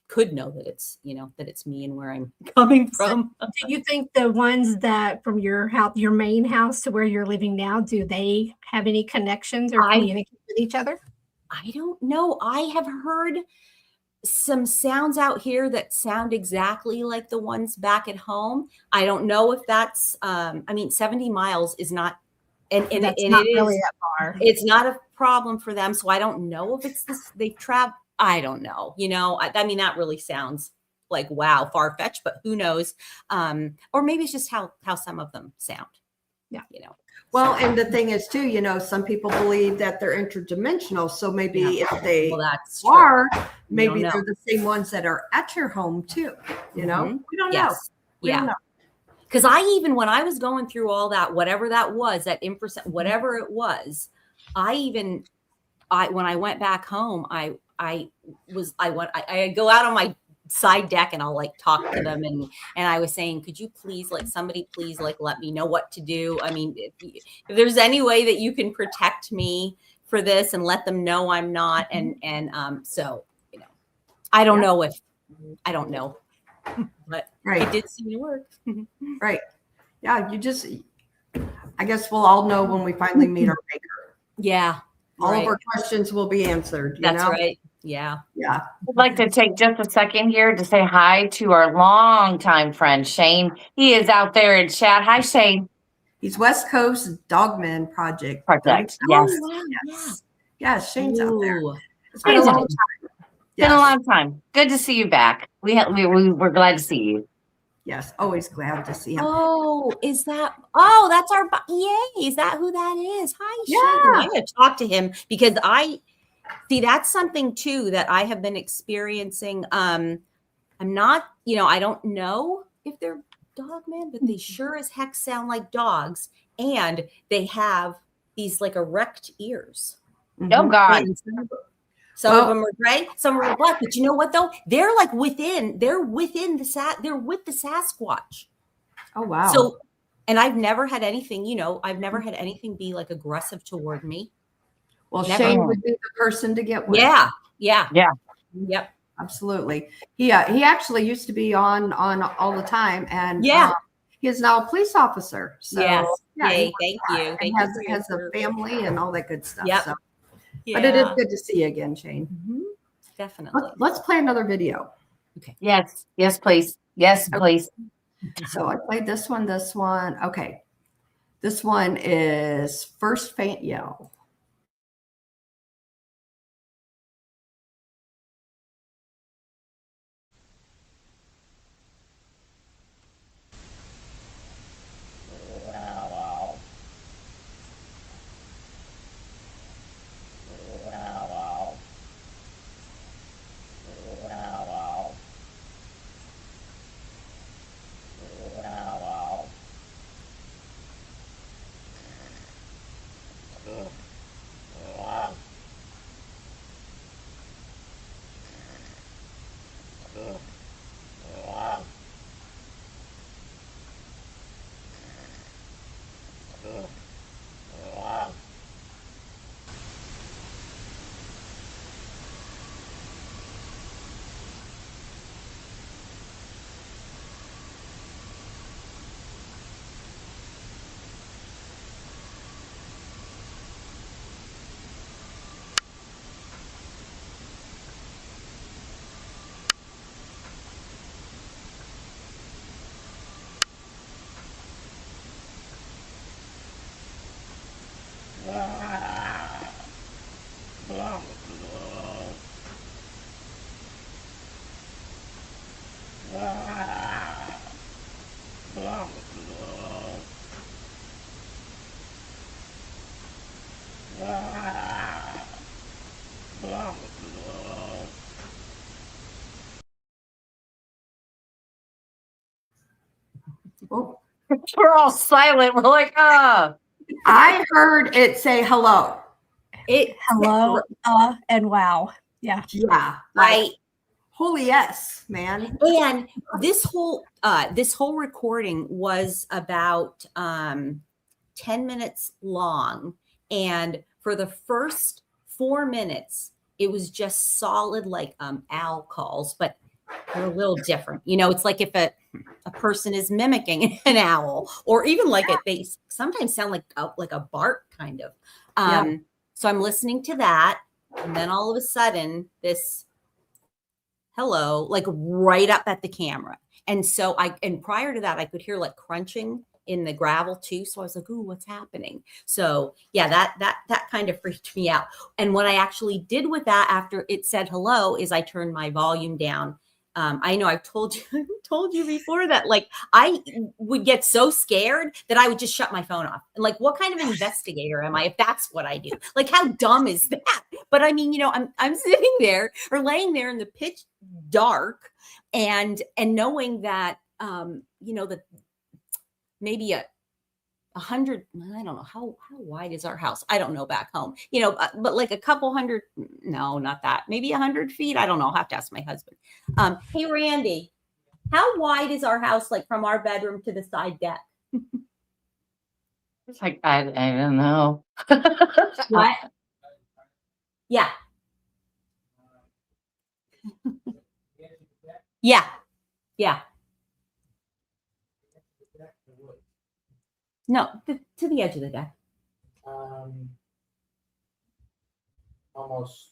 could know that it's, that it's me and where I'm coming from. So, do you think the ones that from your house, your main house to where you're living now, do they have any connections or communicate with each other? I don't know. I have heard some sounds out here that sound exactly like the ones back at home. I don't know if that's, 70 miles is not, and That's it not is, really that far. it's not a problem for them. So I don't know if it's this, they've traveled. I don't know, that really sounds like, wow, far fetched, but who knows? Or maybe it's just how some of them sound. Yeah. Well, and the thing is too, some people believe that they're interdimensional. So maybe if they that's are, true. maybe don't they're know. the same ones that are at your home too. We don't know. Yes. We don't know. Because when I was going through all that, whatever that was, that impercent, whatever it was, when I went back home, I go out on my side deck and I'll like talk to them and I was saying, could you please, like, somebody please, like, let me know what to do. I mean, if there's any way that you can protect me for this and let them know I'm not, so I don't know if I don't know, but it did seem to work. Right. Yeah. I guess we'll all know when we finally meet our maker. Yeah. All of our questions will be answered. That's right. Yeah. Yeah. I'd like to take just a second here to say hi to our longtime friend, Shane. He is out there in chat. Hi, Shane. He's West Coast Dogman Project. Yes. Wow. Yes. Yeah, Shane's out there. Ooh. It's been a long time. Been a long time. Good to see you back. We're glad to see you. Yes, always glad to see him. Oh, that's our, yay. Is that who that is? Hi, Yeah. Shane. I'm going to talk to him because that's something too that I have been experiencing. I'm not, I don't know if they're dogmen, but they sure as heck sound like dogs. And they have these like erect ears. Oh God. Some of them are gray, some are black. But you know what though? They're like they're with the Sasquatch. Oh wow. So, and I've never had anything, be like aggressive toward me. Well, Never. Shane would be the person to get with. Yeah. Yep. Absolutely. He actually used to be on all the time, and he is now a police officer. So yes. yeah, Yay, thank you. And has a family and all that good stuff. Yep. So. Yeah. But it is good to see you again, Shane. Mm-hmm. Definitely. Let's play another video. Okay. Yes, please. Yes, please. So I played this one. Okay. This one is First Faint Yell. Oh. We're all silent. We're like, I heard it say hello. Hello and wow. Yeah. Yeah. Holy yes, man. And this whole recording was about 10 minutes long. And for the first 4 minutes, it was just solid like owl calls, but they're a little different. It's like if a person is mimicking an owl, or even like they sometimes sound like a bark kind of. So I'm listening to that, and then all of a sudden this hello, like right up at the camera. And so and prior to that, I could hear like crunching in the gravel too. So I was like, ooh, what's happening? So yeah, that kind of freaked me out. And what I actually did with that after it said hello is I turned my volume down. I know I've told you before that like I would get so scared that I would just shut my phone off. And like, what kind of investigator am I if that's what I do? Like, how dumb is that? But I mean, I'm sitting there or laying there in the pitch dark and knowing that that maybe 100, I don't know how wide is our house. I don't know back home, but like a couple hundred, no, not that, maybe 100 feet. I don't know. I'll have to ask my husband. Hey, Randy, how wide is our house? Like from our bedroom to the side deck? It's like, I don't know. What? Yeah. Yeah. Yeah. No, to the edge of the deck. Almost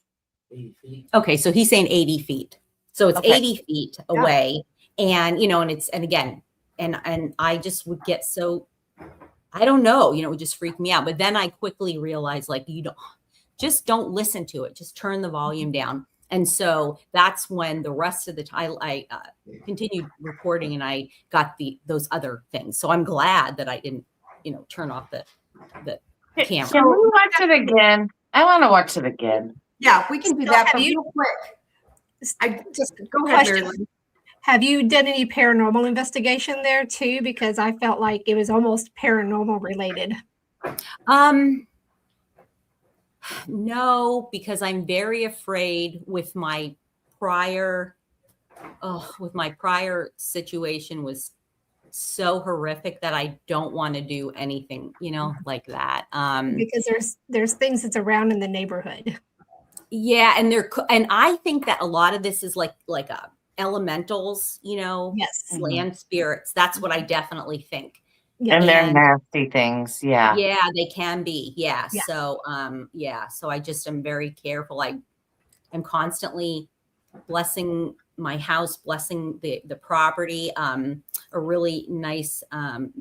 80 feet. Okay, so he's saying 80 feet. So it's Okay. 80 feet away. And, and I just would get so, I don't know, it would just freak me out. But then I quickly realized, like, don't listen to it. Just turn the volume down. And so that's when the rest of the time I continued recording and I got those other things. So I'm glad that I didn't, turn off the camera. Can we watch it again? I want to watch it again. Yeah, we can do that. But real quick, I just go ahead, Question. MaryLynn. Have you done any paranormal investigation there too? Because I felt like it was almost paranormal related. No, because I'm very afraid with my prior situation was so horrific that I don't want to do anything, like that. Because there's things that's around in the neighborhood. Yeah, and I think that a lot of this is like elementals, Yes. land spirits. That's what I definitely think. Yeah. And they're nasty things. Yeah. Yeah, they can be. Yeah. Yeah. So, so I just am very careful. I'm constantly blessing my house, blessing the property. A really nice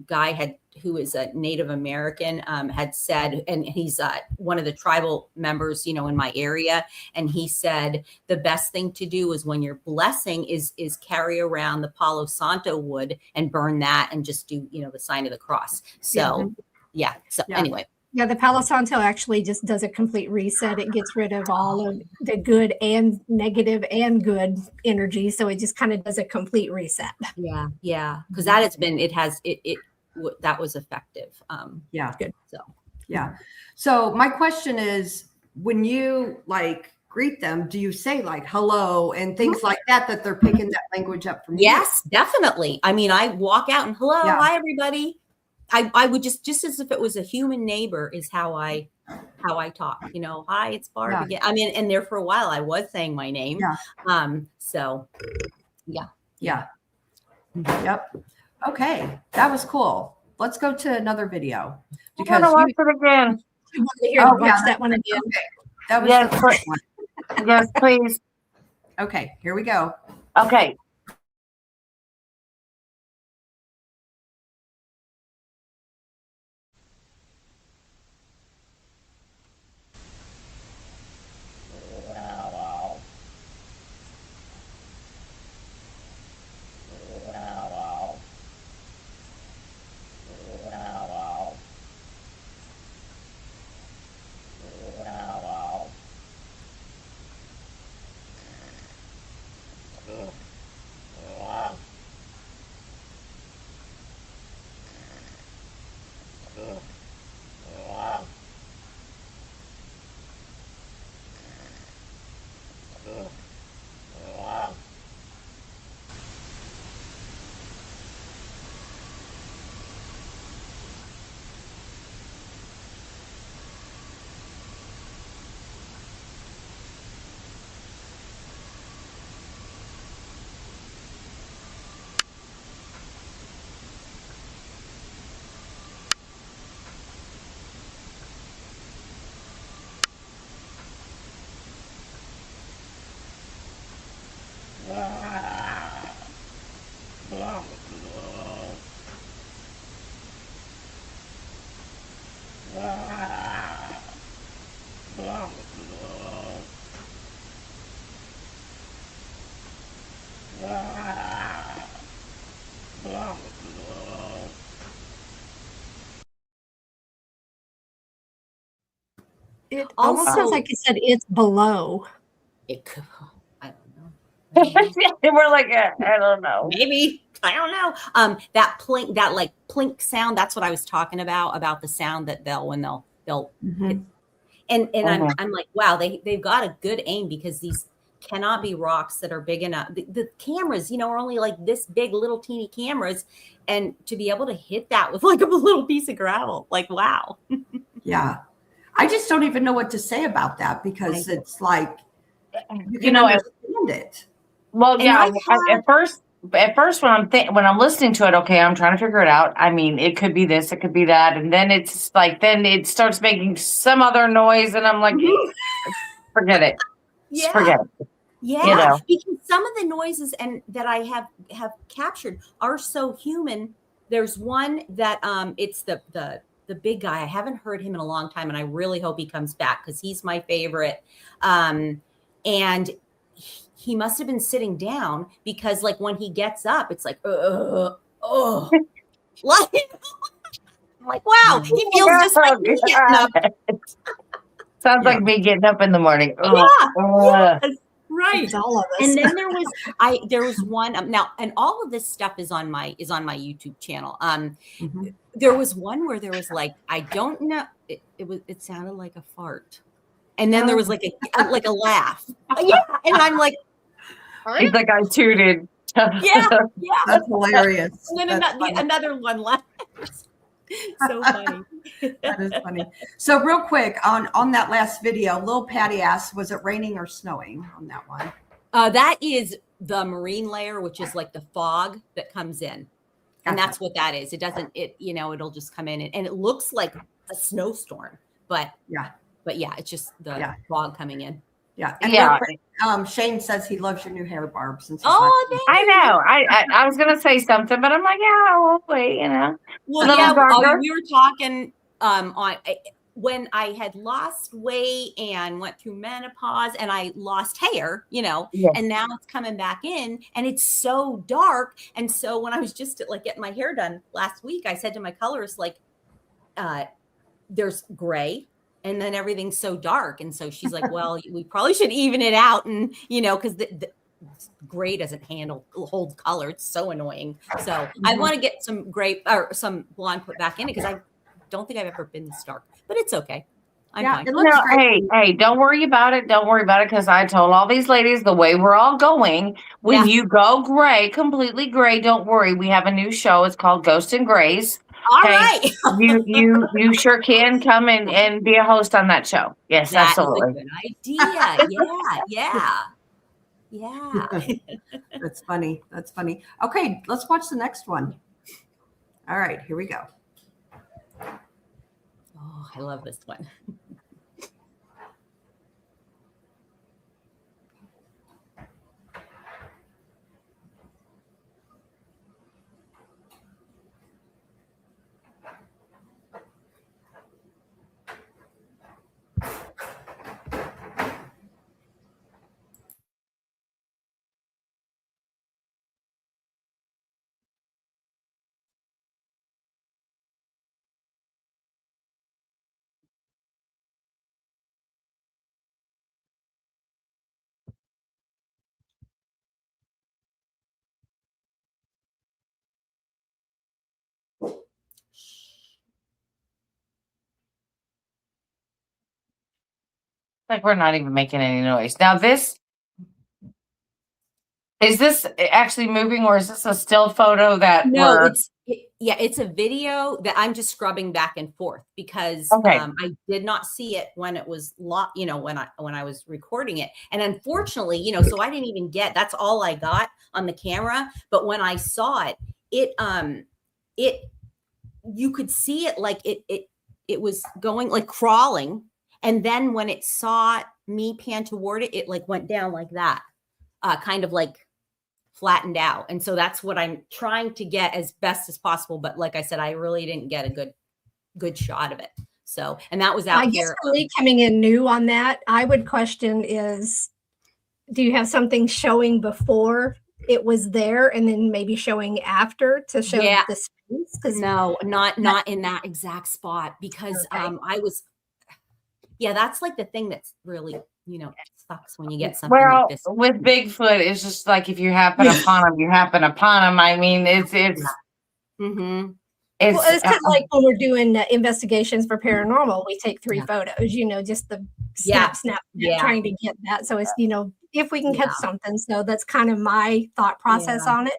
guy who is a Native American had said, and he's one of the tribal members, in my area. And he said, the best thing to do is when you're blessing is carry around the Palo Santo wood and burn that and just do, the sign of the cross. So, yeah. So anyway. Yeah, the Palo Santo actually just does a complete reset. It gets rid of all of the good and negative and good energy. So it just kind of does a complete reset. Yeah. Yeah. Because that that was effective. Yeah. Good. So, Yeah. So my question is, when you like greet them, do you say like hello and things like that they're picking that language up from you? yes, definitely. I mean, I walk out and hello, Yeah. hi, everybody. I would just as if it was a human neighbor is how I talk, hi, it's Barb Yeah. again. I mean, and there for a while I was saying my name. Yeah. So yeah. Yeah. Yep. Okay. That was cool. Let's go to another video I because want to watch it again. I want to hear Oh, watch yeah, that one again. okay. That was Yes, the first one. Yes, please. Okay, here we go. Okay. It almost sounds Also, like you said it's below. it could, I don't know. We're like, I don't know. Maybe. I don't know. That plink, that like plink sound, that's what I was talking about the sound that they'll Mhm. hit. And Mhm. I'm like, wow, they've got a good aim, because these cannot be rocks that are big enough. The cameras, are only like this big, little teeny cameras, and to be able to hit that with like a little piece of gravel, like, wow. Yeah. I just don't even know what to say about that, because it's like you can understand it. Well, And yeah. I've had- At first, when I'm listening to it, okay, I'm trying to figure it out. I mean, it could be this, it could be that, and then it's like, then it starts making some other noise, and I'm like, forget it. Just Yeah. forget it. Yeah, because some of the noises and that I have captured are so human. There's one that it's the big guy. I haven't heard him in a long time, and I really hope he comes back, because he's my favorite. And he must have been sitting down, because like when he gets up, it's like like, I'm like, wow, he feels just like me getting up. Sounds like me getting up in the morning. Yeah. Yes. Right. It's all of us. And then there was one now, and all of this stuff is on my YouTube channel. Mhm. There was one where there was like, I don't know, it sounded like a fart. And then there was like a laugh. Yeah. And I'm like, He's like, I tooted. yeah. That's hilarious. And then That's funny. another one laughed. So funny. That is funny. So real quick on that last video, Lil Patty asked, was it raining or snowing on that one? That is the marine layer, which is like the fog that comes in. And Gotcha. that's what that is. It doesn't, it'll just come in and it looks like a snowstorm, but yeah, it's just the fog coming in. Yeah. And Yeah. real quick, Shane says he loves your new hair, Barb. Since I know. I was gonna say something, but I'm like, yeah, we'll wait. Well, little yeah, darker. we were talking when I had lost weight and went through menopause, and I lost hair, and now it's coming back in, and it's so dark. And so when I was just like getting my hair done last week, I said to my colorist, like, there's gray, and then everything's so dark. And so she's like, well, we probably should even it out. And, because the gray doesn't hold color. It's so annoying. So I want to get some gray or some blonde put back in it, because I don't think I've ever been this dark, but it's okay. I'm fine. It looks great. Hey, don't worry about it. Don't worry about it, because I told all these ladies the way we're all going. When you go gray, completely gray, don't worry. We have a new show. It's called Ghost and Grays. All right. you sure can come and be a host on that show. Yes, That absolutely. is a good idea. Yeah. That's funny. That's funny. Okay, let's watch the next one. All right, here we go. Oh, I love this one. Like we're not even making any noise. Now is this actually moving, or is this a still photo that No, it's a video that I'm just scrubbing back and forth, because I did not see it when it was when I was recording it. And unfortunately, so I didn't even that's all I got on the camera. But when I saw it, you could see it, like it was going, like crawling. And then when it saw me pan toward it, it like went down like that, kind of like flattened out. And so that's what I'm trying to get as best as possible. But like I said, I really didn't get a good shot of it. So, and that was out I guess here. for me coming in new on that, I would question is, do you have something showing before it was there and then maybe showing after to show the space? Because No, not in that exact spot, because I was, that's like the thing that's really, sucks when you get something like this. With Bigfoot, it's just like if you happen upon him, you happen upon him. I mean, it's Mm-hmm. well, it's kind of like when we're doing investigations for paranormal, we take 3 photos, just the snap, trying to get that. So it's, if we can catch something. So that's kind of my thought process on it.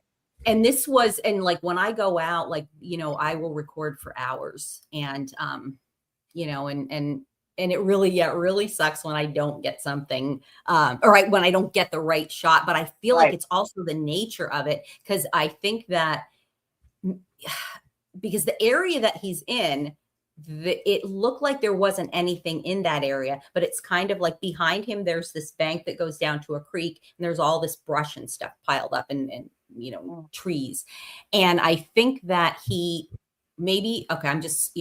And this was, and like when I go out, like, I will record for hours, and, and it really sucks when I don't get something, or when I don't get the right shot, but I feel like it's also the nature of it. Cause I think that because the area that he's in, it looked like there wasn't anything in that area, but it's kind of like behind him, there's this bank that goes down to a creek, and there's all this brush and stuff piled up and trees. And I think that he maybe, I'm just,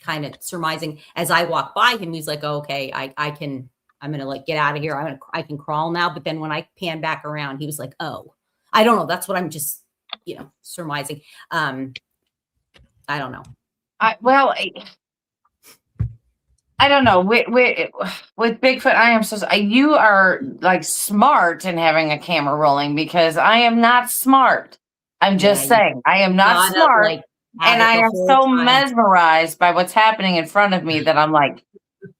kind of surmising as I walk by him, he's like, oh, okay, I'm going to like get out of here. I can crawl now. But then when I pan back around, he was like, oh, I don't know. That's what I'm just, surmising. I don't know. I don't know. With Bigfoot, I am you are like smart in having a camera rolling, because I am not smart. I'm just saying, I am not smart. And I am so mesmerized by what's happening in front of me that I'm like,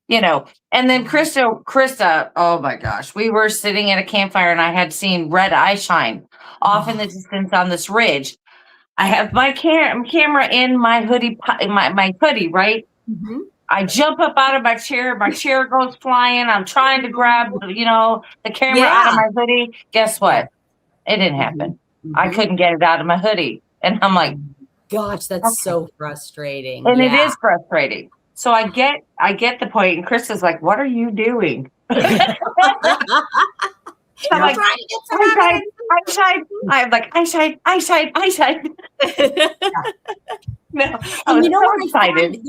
and then Krista, oh my gosh, we were sitting at a campfire and I had seen red eye shine off in the distance on this ridge. I have my camera in my hoodie, my hoodie, right? Mm-hmm. I jump up out of my chair. My chair goes flying. I'm trying to grab, the camera out of my hoodie. Guess what? It didn't happen. Mm-hmm. I couldn't get it out of my hoodie. And I'm like, gosh, that's so frustrating. And it is frustrating. So I get the point. And Chris is like, what are you doing? I'm like, eyesight. I'm like, eyesight. No, I was so excited.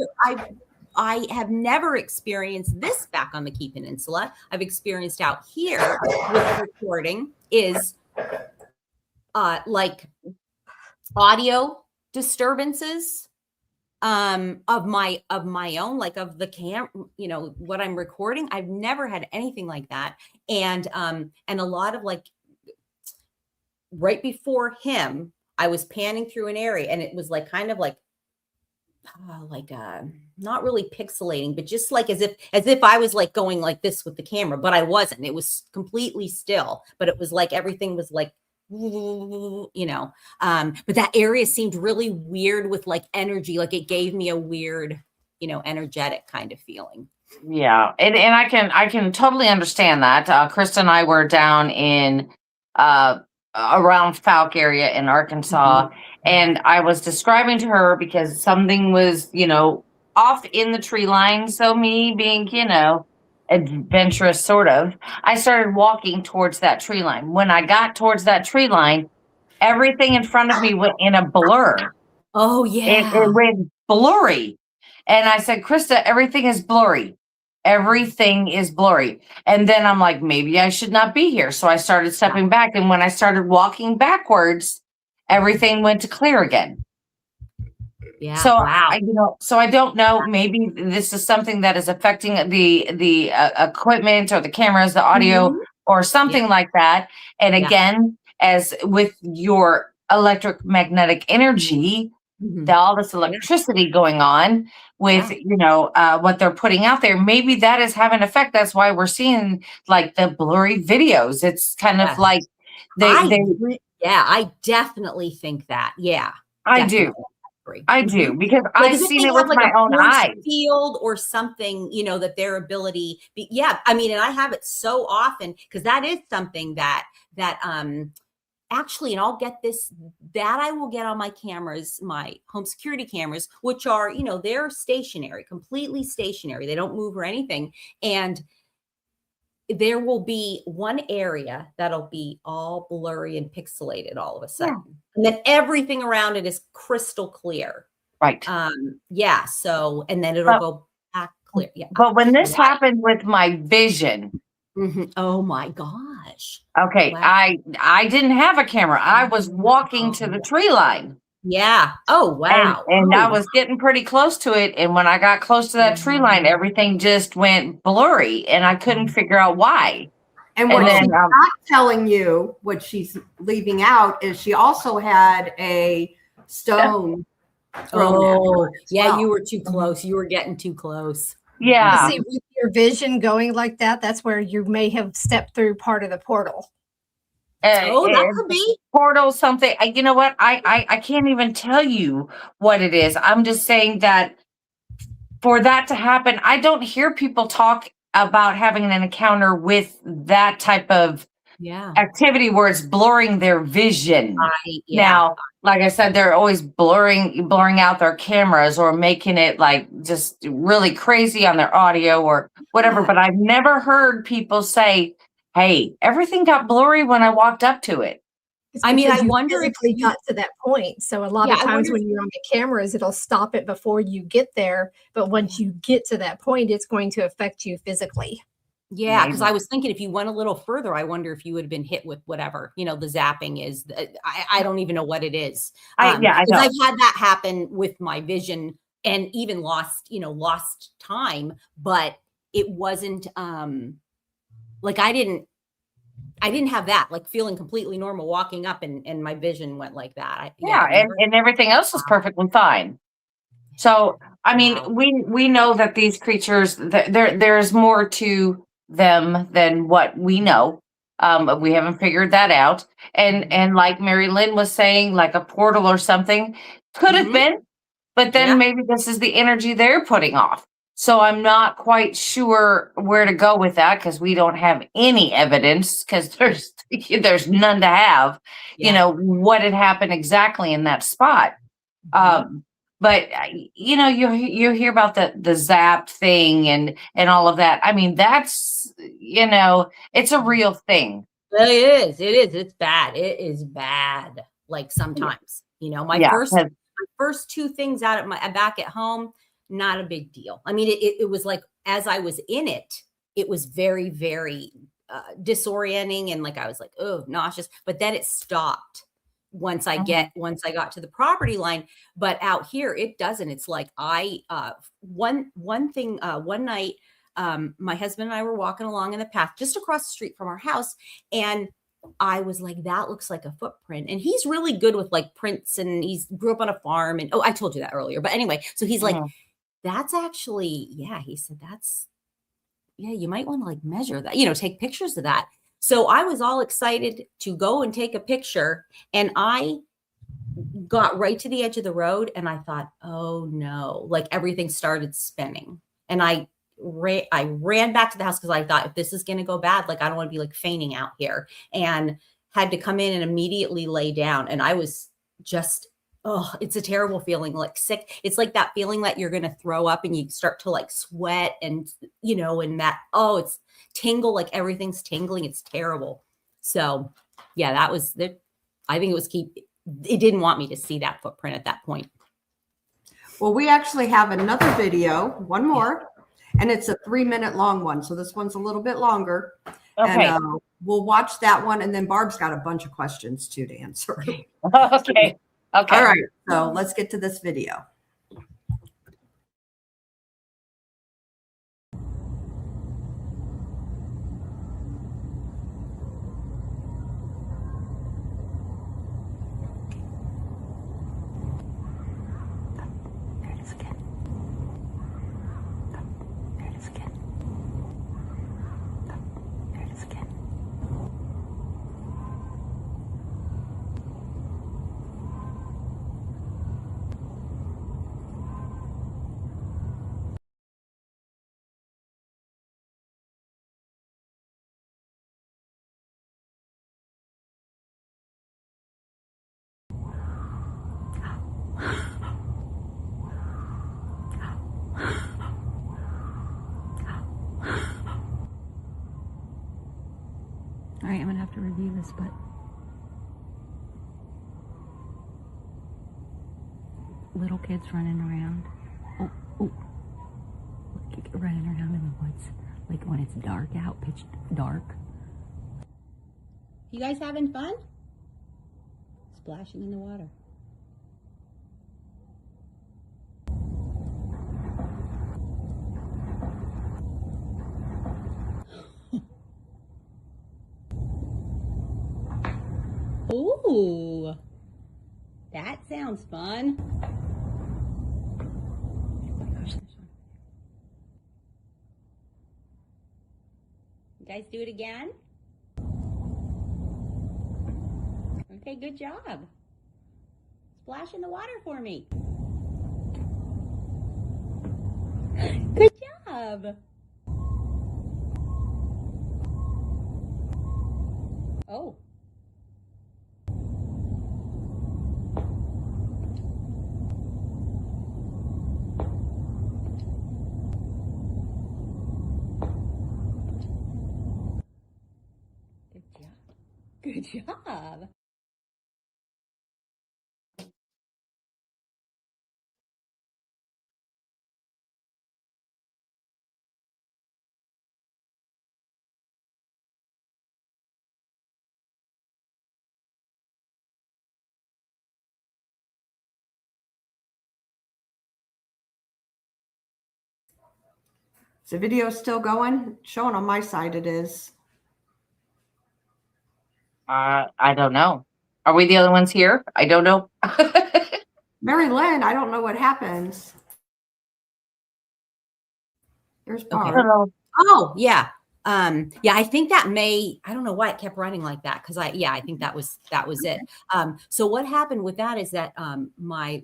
I have never experienced this back on the Key Peninsula. I've experienced out here with recording is like audio disturbances of my own, like of the what I'm recording. I've never had anything like that. And a lot of like right before him, I was panning through an area and it was like kind of like not really pixelating, but just like as if I was like going like this with the camera, but I wasn't. It was completely still, but it was like everything was like, but that area seemed really weird with like energy. Like it gave me a weird, energetic kind of feeling. Yeah. And I can totally understand that. Krista and I were down in, around Falk area in Arkansas. Mm-hmm. And I was describing to her because something was, off in the tree line. So me being, adventurous sort of, I started walking towards that tree line. When I got towards that tree line, everything in front of me went in a blur. Oh yeah. It went blurry. And I said, Krista, everything is blurry. Everything is blurry. And then I'm like, maybe I should not be here. So I started stepping back. And when I started walking backwards, everything went to clear again. Yeah. So so I don't know. Maybe this is something that is affecting the equipment or the cameras, the audio, or something like that. And again, as with your electromagnetic energy, all this electricity going on with what they're putting out there, maybe that is having an effect. That's why we're seeing like the blurry videos. It's kind of like I definitely think that. Yeah, I definitely. do because I've seen it with my own eyes. Field or something, that their ability. I mean, and I have it so often because that is something that actually, and I'll get this, that I will get on my cameras, my home security cameras, which are, they're stationary, completely stationary. They don't move or anything. And there will be one area that'll be all blurry and pixelated all of a sudden. And then everything around it is crystal clear. Right. Yeah. So, and then it'll go back clear. Yeah. But when this happened with my vision, oh my gosh. okay, Wow. I didn't have a camera. I was walking to the tree line. Yeah. Oh, wow. And I was getting pretty close to it. And when I got close to that tree line, everything just went blurry and I couldn't figure out why. And what she's not telling you, what she's leaving out, is she also had a stone. Oh, yeah, you were too close. You were getting too close. Yeah. See, with your vision going like that, that's where you may have stepped through part of the portal. That could be portal something. You know what? I can't even tell you what it is. I'm just saying that for that to happen, I don't hear people talk about having an encounter with that type of activity where it's blurring their vision. Now, like I said, they're always blurring out their cameras or making it like just really crazy on their audio or whatever. But I've never heard people say, hey, everything got blurry when I walked up to it. I mean, I wonder if we got to that point. So a lot of times when you're on the cameras, it'll stop it before you get there. But once you get to that point, it's going to affect you physically. Yeah, because I was thinking if you went a little further, I wonder if you would have been hit with whatever, the zapping is. I don't even know what it is. I know. I've had that happen with my vision and even lost time, but it wasn't like I didn't have that, like feeling completely normal walking up and my vision went like that. And everything else was perfectly fine. So, I mean, we know that these creatures, there's more to them than what we know. We haven't figured that out. And like MaryLynn was saying, like a portal or something could have been, but then maybe this is the energy they're putting off. So I'm not quite sure where to go with that because we don't have any evidence because there's none to have, what had happened exactly in that spot. But you hear about the zap thing and all of that. I mean, that's it's a real thing. It is. It's bad. It is bad. Like sometimes, my first two things out of my back at home, not a big deal. I mean, it was like as I was in it, it was very, very disorienting and like I was like, oh, nauseous. But then it stopped. Once I got to the property line, but out here it doesn't. It's like one night, my husband and I were walking along in the path just across the street from our house, and I was like, that looks like a footprint. And he's really good with like prints, and he's grew up on a farm. And I told you that earlier, but anyway, so he's like, that's actually, he said, you might want to like measure that, take pictures of that. So I was all excited to go and take a picture, and I got right to the edge of the road and I thought, oh no, like everything started spinning. And I ran back to the house because I thought if this is going to go bad, like I don't want to be like fainting out here, and had to come in and immediately lay down. And I was just, it's a terrible feeling, like sick. It's like that feeling that you're going to throw up and you start to like sweat and, and that, it's tingle, like everything's tingling. It's terrible. So yeah, that was it. I think it didn't want me to see that footprint at that point. Well, we actually have another video, one more, and it's a 3-minute long one. So this one's a little bit longer. Okay. And we'll watch that one. And then Barb's got a bunch of questions too to answer. Okay. All right. So let's get to this video. I'm gonna have to review this, but little kids running around. Oh, running around in the woods, like when it's dark out, pitch dark. You guys having fun? Splashing in the water. Ooh, that sounds fun. Oh my gosh, this one. You guys do it again? Okay, good job. Splash in the water for me. Good job. Oh. Good job. Is the video still going? Showing on my side it is. I don't know. Are we the only ones here? I don't know. MaryLynn, I don't know what happens. There's Barb. I don't know. Oh, yeah. Yeah, I think that I don't know why it kept running like that. Cause I think that was it. So what happened with that is that, our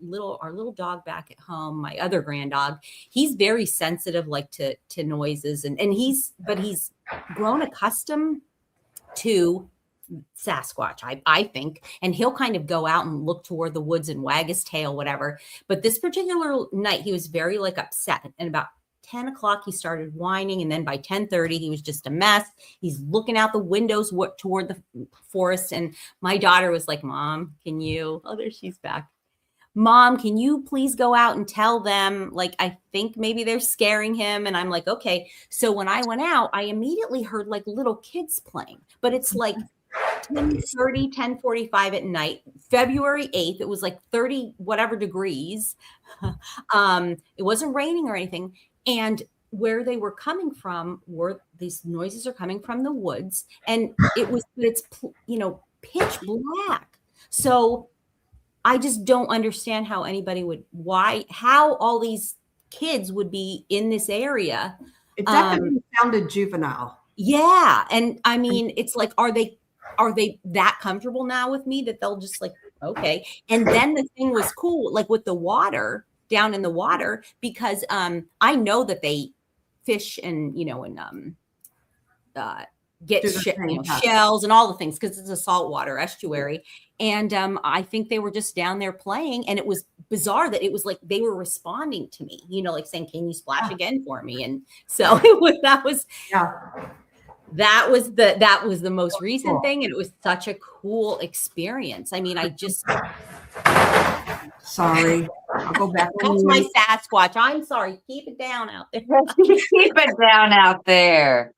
little dog back at home, my other grand dog, he's very sensitive, like to noises and he's grown accustomed to Sasquatch, I think, and he'll kind of go out and look toward the woods and wag his tail, whatever. But this particular night, he was very like upset, and about 10 o'clock, he started whining. And then by 10:30, he was just a mess. He's looking out the windows toward the forest. And my daughter was like, Mom, there she's back. Mom, can you please go out and tell them, like, I think maybe they're scaring him. And I'm like, okay. So when I went out, I immediately heard like little kids playing, but it's like 10:30, 10:45 at night, February 8th. It was like 30 whatever degrees. It wasn't raining or anything. And where they were coming from these noises are coming from the woods, and it's pitch black. So I just don't understand how anybody how all these kids would be in this area. It definitely sounded juvenile. Yeah. And I mean, it's like, are they that comfortable now with me that they'll just like, okay. And then the thing was cool, like with the water, down in the water, because I know that they fish and get shells and all the things, because it's a saltwater estuary. And I think they were just down there playing, and it was bizarre that it was like they were responding to me, like saying, can you splash again for me? And so that was the most recent thing, and it was such a cool experience. I mean, sorry, I'll go back. That's my Sasquatch. I'm sorry. Keep it down out there. Keep it down out there.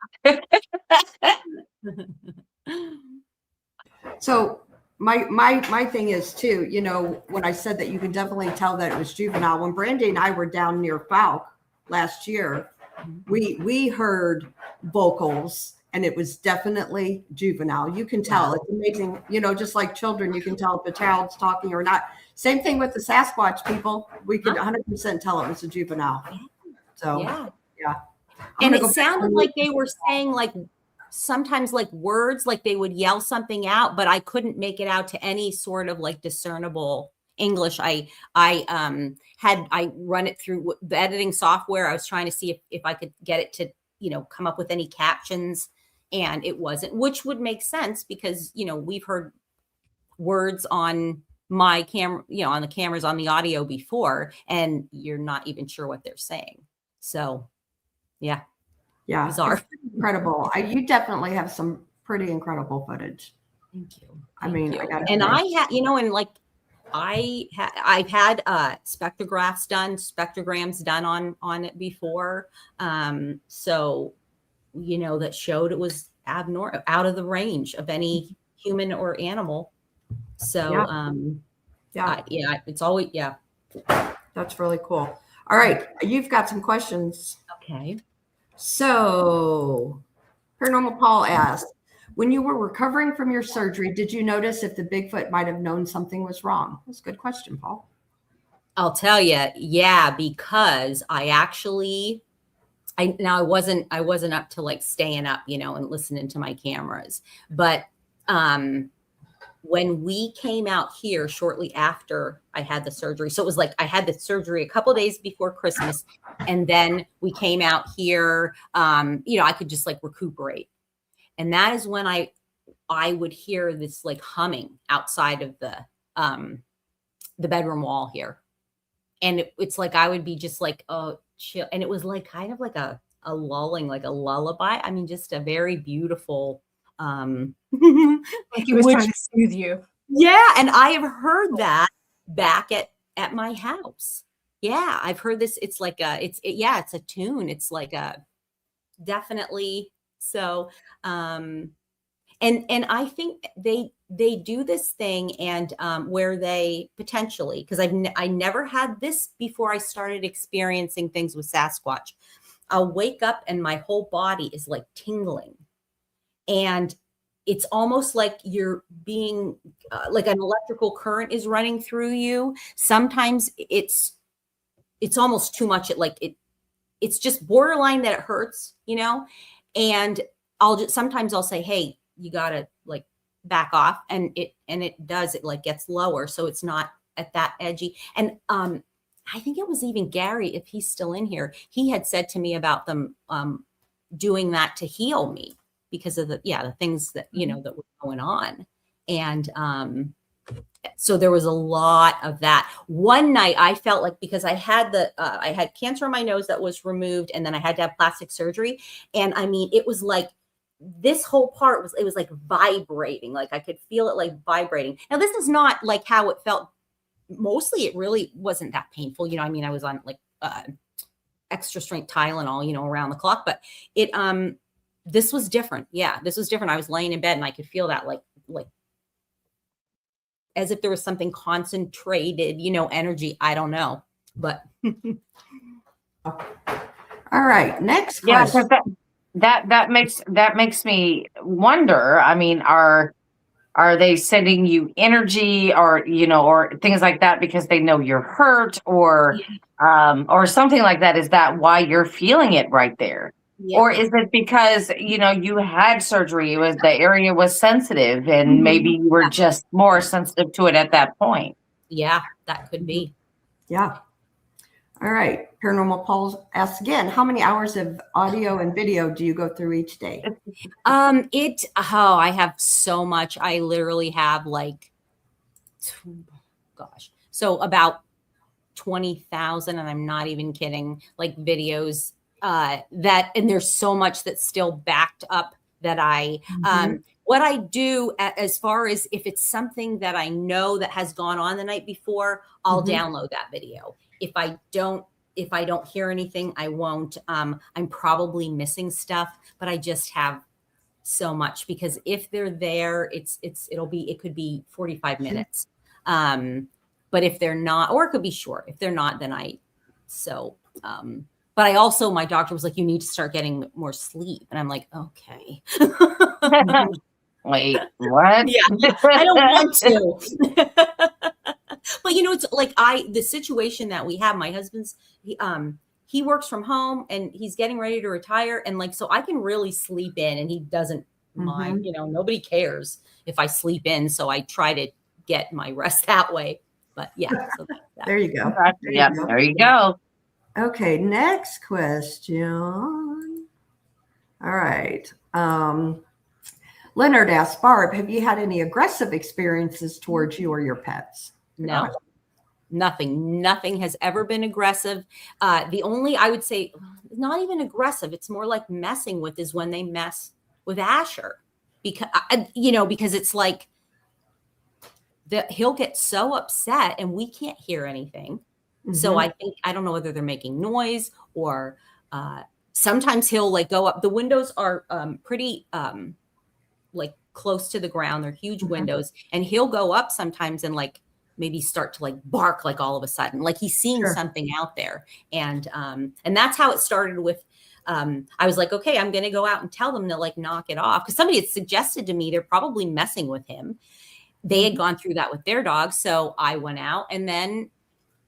So my thing is too, when I said that you can definitely tell that it was juvenile. When Brandy and I were down near Falk last year, we heard vocals, and it was definitely juvenile. You can tell. It's amazing. Just like children, you can tell if a child's talking or not. Same thing with the Sasquatch people. We could 100% tell it was a juvenile. So, yeah. And it sounded like they were saying like sometimes like words, like they would yell something out, but I couldn't make it out to any sort of like discernible English. I run it through the editing software. I was trying to see if I could get it to, come up with any captions, and it wasn't, which would make sense because, we've heard words on my camera, on the cameras, on the audio before, and you're not even sure what they're saying. So, yeah. Yeah. Bizarre. Incredible. You definitely have some pretty incredible footage. Thank you. I mean, Thank I you. gotta And say. I had, and like I've had spectrograms done on it before. So, that showed it was abnormal, out of the range of any human or animal. So, it's always, That's really cool. All right. You've got some questions. Okay. So, Paranormal Paul asked, when you were recovering from your surgery, did you notice if the Bigfoot might have known something was wrong? That's a good question, Paul. I'll tell you, yeah, because I wasn't up to like staying up, and listening to my cameras. But when we came out here shortly after I had the surgery, so it was like I had the surgery a couple of days before Christmas, and then we came out here, I could just like recuperate. And that is when I would hear this like humming outside of the bedroom wall here. And it's like, I would be just like, oh, chill. And it was like, kind of like a lulling, like a lullaby. I mean, just a very beautiful, like he was trying to soothe you. Yeah. And I have heard that back at my house. Yeah. I've heard this. It's like it's a tune. It's like definitely. So, and I think they do this thing and where they potentially, because I never had this before I started experiencing things with Sasquatch. I'll wake up and my whole body is like tingling, and it's almost like you're being like an electrical current is running through you. Sometimes it's almost too much. It's just borderline that it hurts, and sometimes I'll say, hey, you gotta like back off, and it does, it like gets lower, so it's not at that edgy. And I think it was even Gary, if he's still in here, he had said to me about them doing that to heal me because of the things that that were going on. And so there was a lot of that. One night I felt like, because I had I had cancer in my nose that was removed, and then I had to have plastic surgery, and I mean, it was like this whole part was like vibrating. Like I could feel it like vibrating. Now this is not like how it felt. Mostly it really wasn't that painful. I mean, I was on like extra strength Tylenol, around the clock, but this was different. Yeah, this was different. I was laying in bed and I could feel that like as if there was something concentrated, energy. I don't know, but. All right. Next question. Yeah, that makes me wonder. I mean, are they sending you energy or things like that because they know you're hurt or something like that? Is that why you're feeling it right there? Yeah. Or is it because, you had surgery, the area was sensitive and maybe you were just more sensitive to it at that point? Yeah, that could be. Yeah. All right. Paranormal Paul asks again, how many hours of audio and video do you go through each day? I have so much. I literally have so about 20,000, and I'm not even kidding, like videos and there's so much that's still backed up that what I do as far as if it's something that I know that has gone on the night before, I'll download that video. If I don't hear anything, I won't. I'm probably missing stuff, but I just have so much, because if they're there, it could be 45 minutes. But if they're not, or it could be short. If they're not, then but I also, my doctor was like, you need to start getting more sleep. And I'm like, okay. Wait, what? Yeah, I don't want to. But it's like the situation that we have, my husband's, he works from home and he's getting ready to retire. And like, so I can really sleep in and he doesn't mind, nobody cares if I sleep in. So I try to get my rest that way. But yeah. So there you go. There you go. Okay. Next question. All right. Leonard asked, Barb, have you had any aggressive experiences towards you or your pets? No, nothing has ever been aggressive. The only, I would say, not even aggressive, it's more like messing with, is when they mess with Asher. because because it's like that he'll get so upset and we can't hear anything. So I think, I don't know whether they're making noise or sometimes he'll like go up. The windows are pretty like close to the ground. They're huge windows, and he'll go up sometimes and like maybe start to like bark like all of a sudden, like he's seeing something out there. And that's how it started with, I was like, okay, I'm going to go out and tell them to like knock it off. Cause somebody had suggested to me, they're probably messing with him. They had gone through that with their dog. So I went out, and then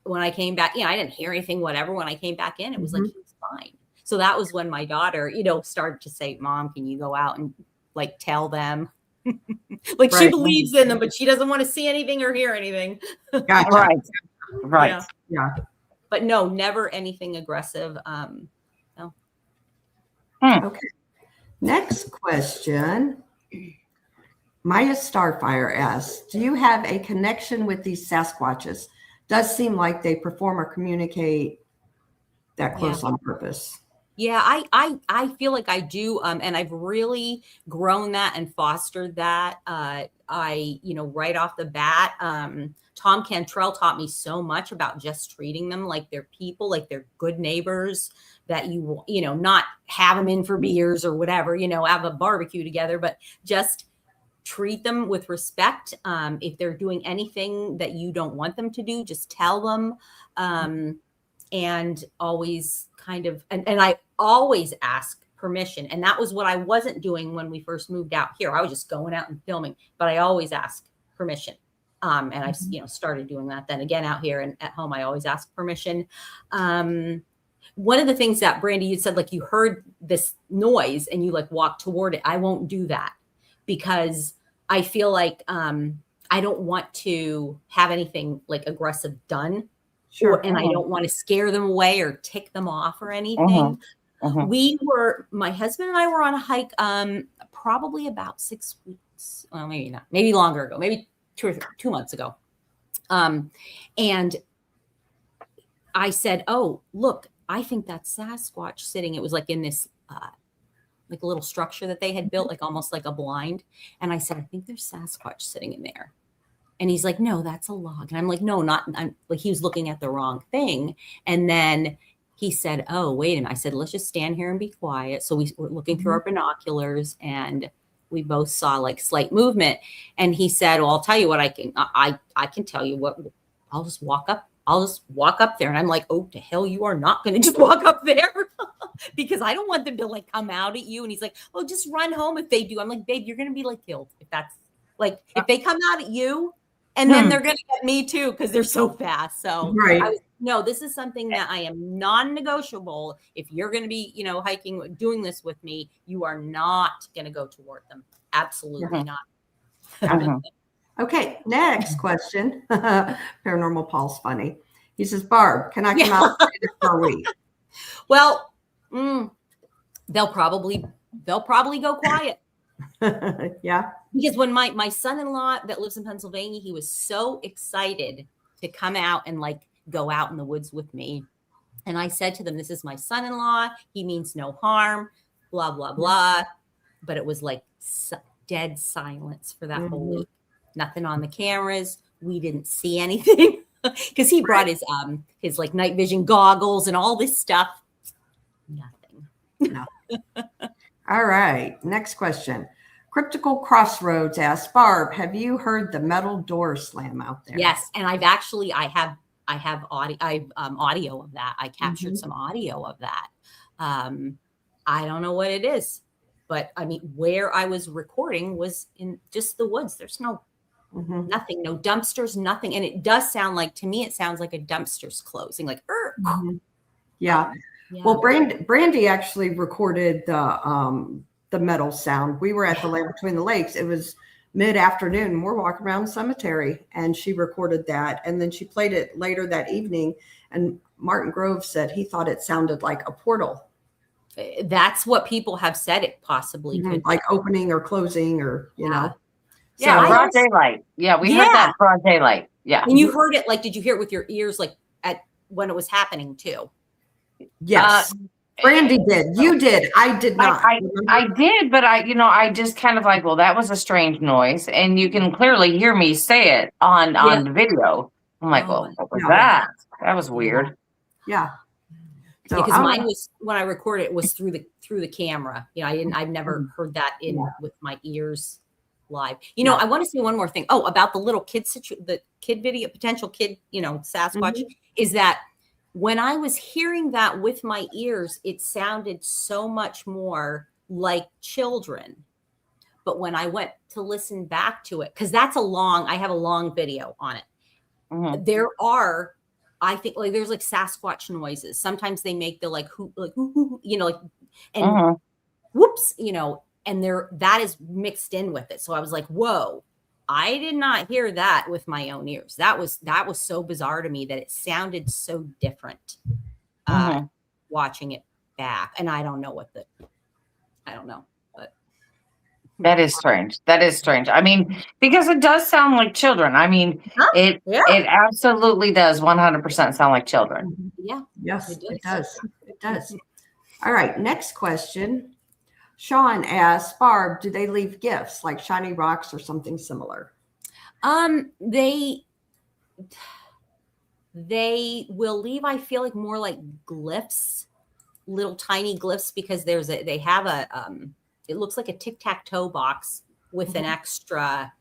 when I came back, I didn't hear anything, whatever. When I came back in, it was like, he was fine. So that was when my daughter, started to say, Mom, can you go out and like tell them? Like she believes in them, but she doesn't want to see anything or hear anything. Gotcha. Right. Yeah. But no, never anything aggressive. No. Okay. Next question. Maya Starfire asks, do you have a connection with these Sasquatches? Does seem like they perform or communicate that close on purpose. Yeah, I feel like I do. And I've really grown that and fostered that. Right off the bat, Tom Cantrell taught me so much about just treating them like they're people, like they're good neighbors, that not have them in for beers or whatever, have a barbecue together, but just treat them with respect. If they're doing anything that you don't want them to do, just tell them. And always kind of, and I always ask permission. And that was what I wasn't doing when we first moved out here. I was just going out and filming, but I always ask permission. And I've, started doing that then again out here, and at home, I always ask permission. One of the things that Brandy, you said, like you heard this noise and you like walk toward it. I won't do that because I feel like I don't want to have anything like aggressive done. Sure. And I don't want to scare them away or tick them off or anything. My husband and I were on a hike probably about 6 weeks. Well, maybe not, maybe longer ago, maybe 2 months ago. And I said, oh, look, I think that's Sasquatch sitting. It was like in this like a little structure that they had built, like almost like a blind. And I said, I think there's Sasquatch sitting in there. And he's like, no, that's a log. And I'm like, no, not, I'm like, he was looking at the wrong thing. And then he said, oh, wait a minute. I said, let's just stand here and be quiet. So we were looking through our binoculars, and we both saw like slight movement. And he said, well, I'll tell you what, I can tell you what, I'll just walk up there. And I'm like, oh, to hell, you are not going to just walk up there because I don't want them to like come out at you. And he's like, oh, just run home if they do. I'm like, babe, you're going to be like killed if that's like, if they come out at you. And then they're going to get me too, because they're so fast. So no, this is something that I am non-negotiable. If you're going to be, hiking, doing this with me, you are not going to go toward them. Absolutely not. Okay, next question. Paranormal Paul's funny. He says, Barb, can I come out for a week? Well, they'll probably go quiet. Yeah. Because when my son-in-law that lives in Pennsylvania, he was so excited to come out and like go out in the woods with me. And I said to them, this is my son-in-law. He means no harm, blah, blah, blah. But it was like dead silence for that whole week. Nothing on the cameras. We didn't see anything because he brought his like night vision goggles and all this stuff. Nothing. No. All right. Next question. Cryptical Crossroads asks, Barb, have you heard the metal door slam out there? Yes, and I have audio of that. I captured some audio of that. I don't know what it is, but I mean, where I was recording was in just the woods. There's no nothing, no dumpsters, nothing, and it does sound like, to me, it sounds like a dumpster's closing, like yeah. Well, Brandy actually recorded the metal sound. We were at the Land Between the Lakes. It was mid-afternoon, and we're walking around the cemetery, and she recorded that, and then she played it later that evening, and Martin Grove said he thought it sounded like a portal. That's what people have said it possibly could, like opening or closing, or yeah, so, broad daylight. Yeah, we heard that broad daylight. Yeah. And you heard it, like, did you hear it with your ears, like at when it was happening too? Yes. Brandy did. You did. I did not. I did, but I just kind of like, well, that was a strange noise, and you can clearly hear me say it on the video. I'm like, well, what was that? That was weird. Yeah. So, because mine was, when I recorded it, was through the camera. I've never heard that with my ears live. I want to say one more thing. Oh, about the little kid the kid video, potential kid, Sasquatch, is that when I was hearing that with my ears, it sounded so much more like children. But when I went to listen back to it, because I have a long video on it. There are, I think, like, there's like Sasquatch noises. Sometimes they make the like and whoops, and that is mixed in with it. So I was like, whoa, I did not hear that with my own ears. That was so bizarre to me that it sounded so different watching it back. And I don't know, but that is strange. That is strange. I mean, because it does sound like children. I mean, it absolutely does 100% sound like children. Yeah. Yes, it does. It does. All right. Next question. Sean asks, Barb, do they leave gifts like shiny rocks or something similar? They will leave, I feel like, more like glyphs, little tiny glyphs, because they have it looks like a tic-tac-toe box with an extra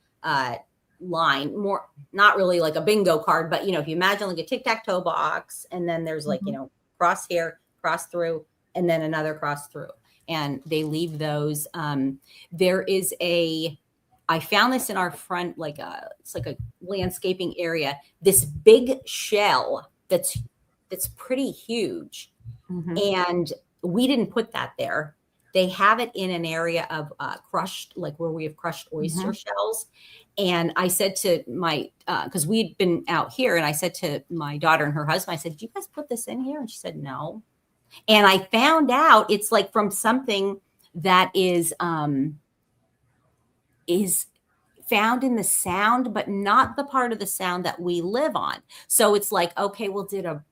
line, more, not really like a bingo card, but if you imagine like a tic-tac-toe box, and then there's like, cross here, cross through, and then another cross through. And they leave those. There is I found this in our front, it's like a landscaping area, this big shell that's pretty huge. And we didn't put that there. They have it in an area of crushed, like where we have crushed oyster shells. And I said to because we'd been out here, and I said to my daughter and her husband, I said, "Did you guys put this in here?" And she said, "No." And I found out it's like from something that is found in the sound, but not the part of the sound that we live on. So it's like, okay, well, did a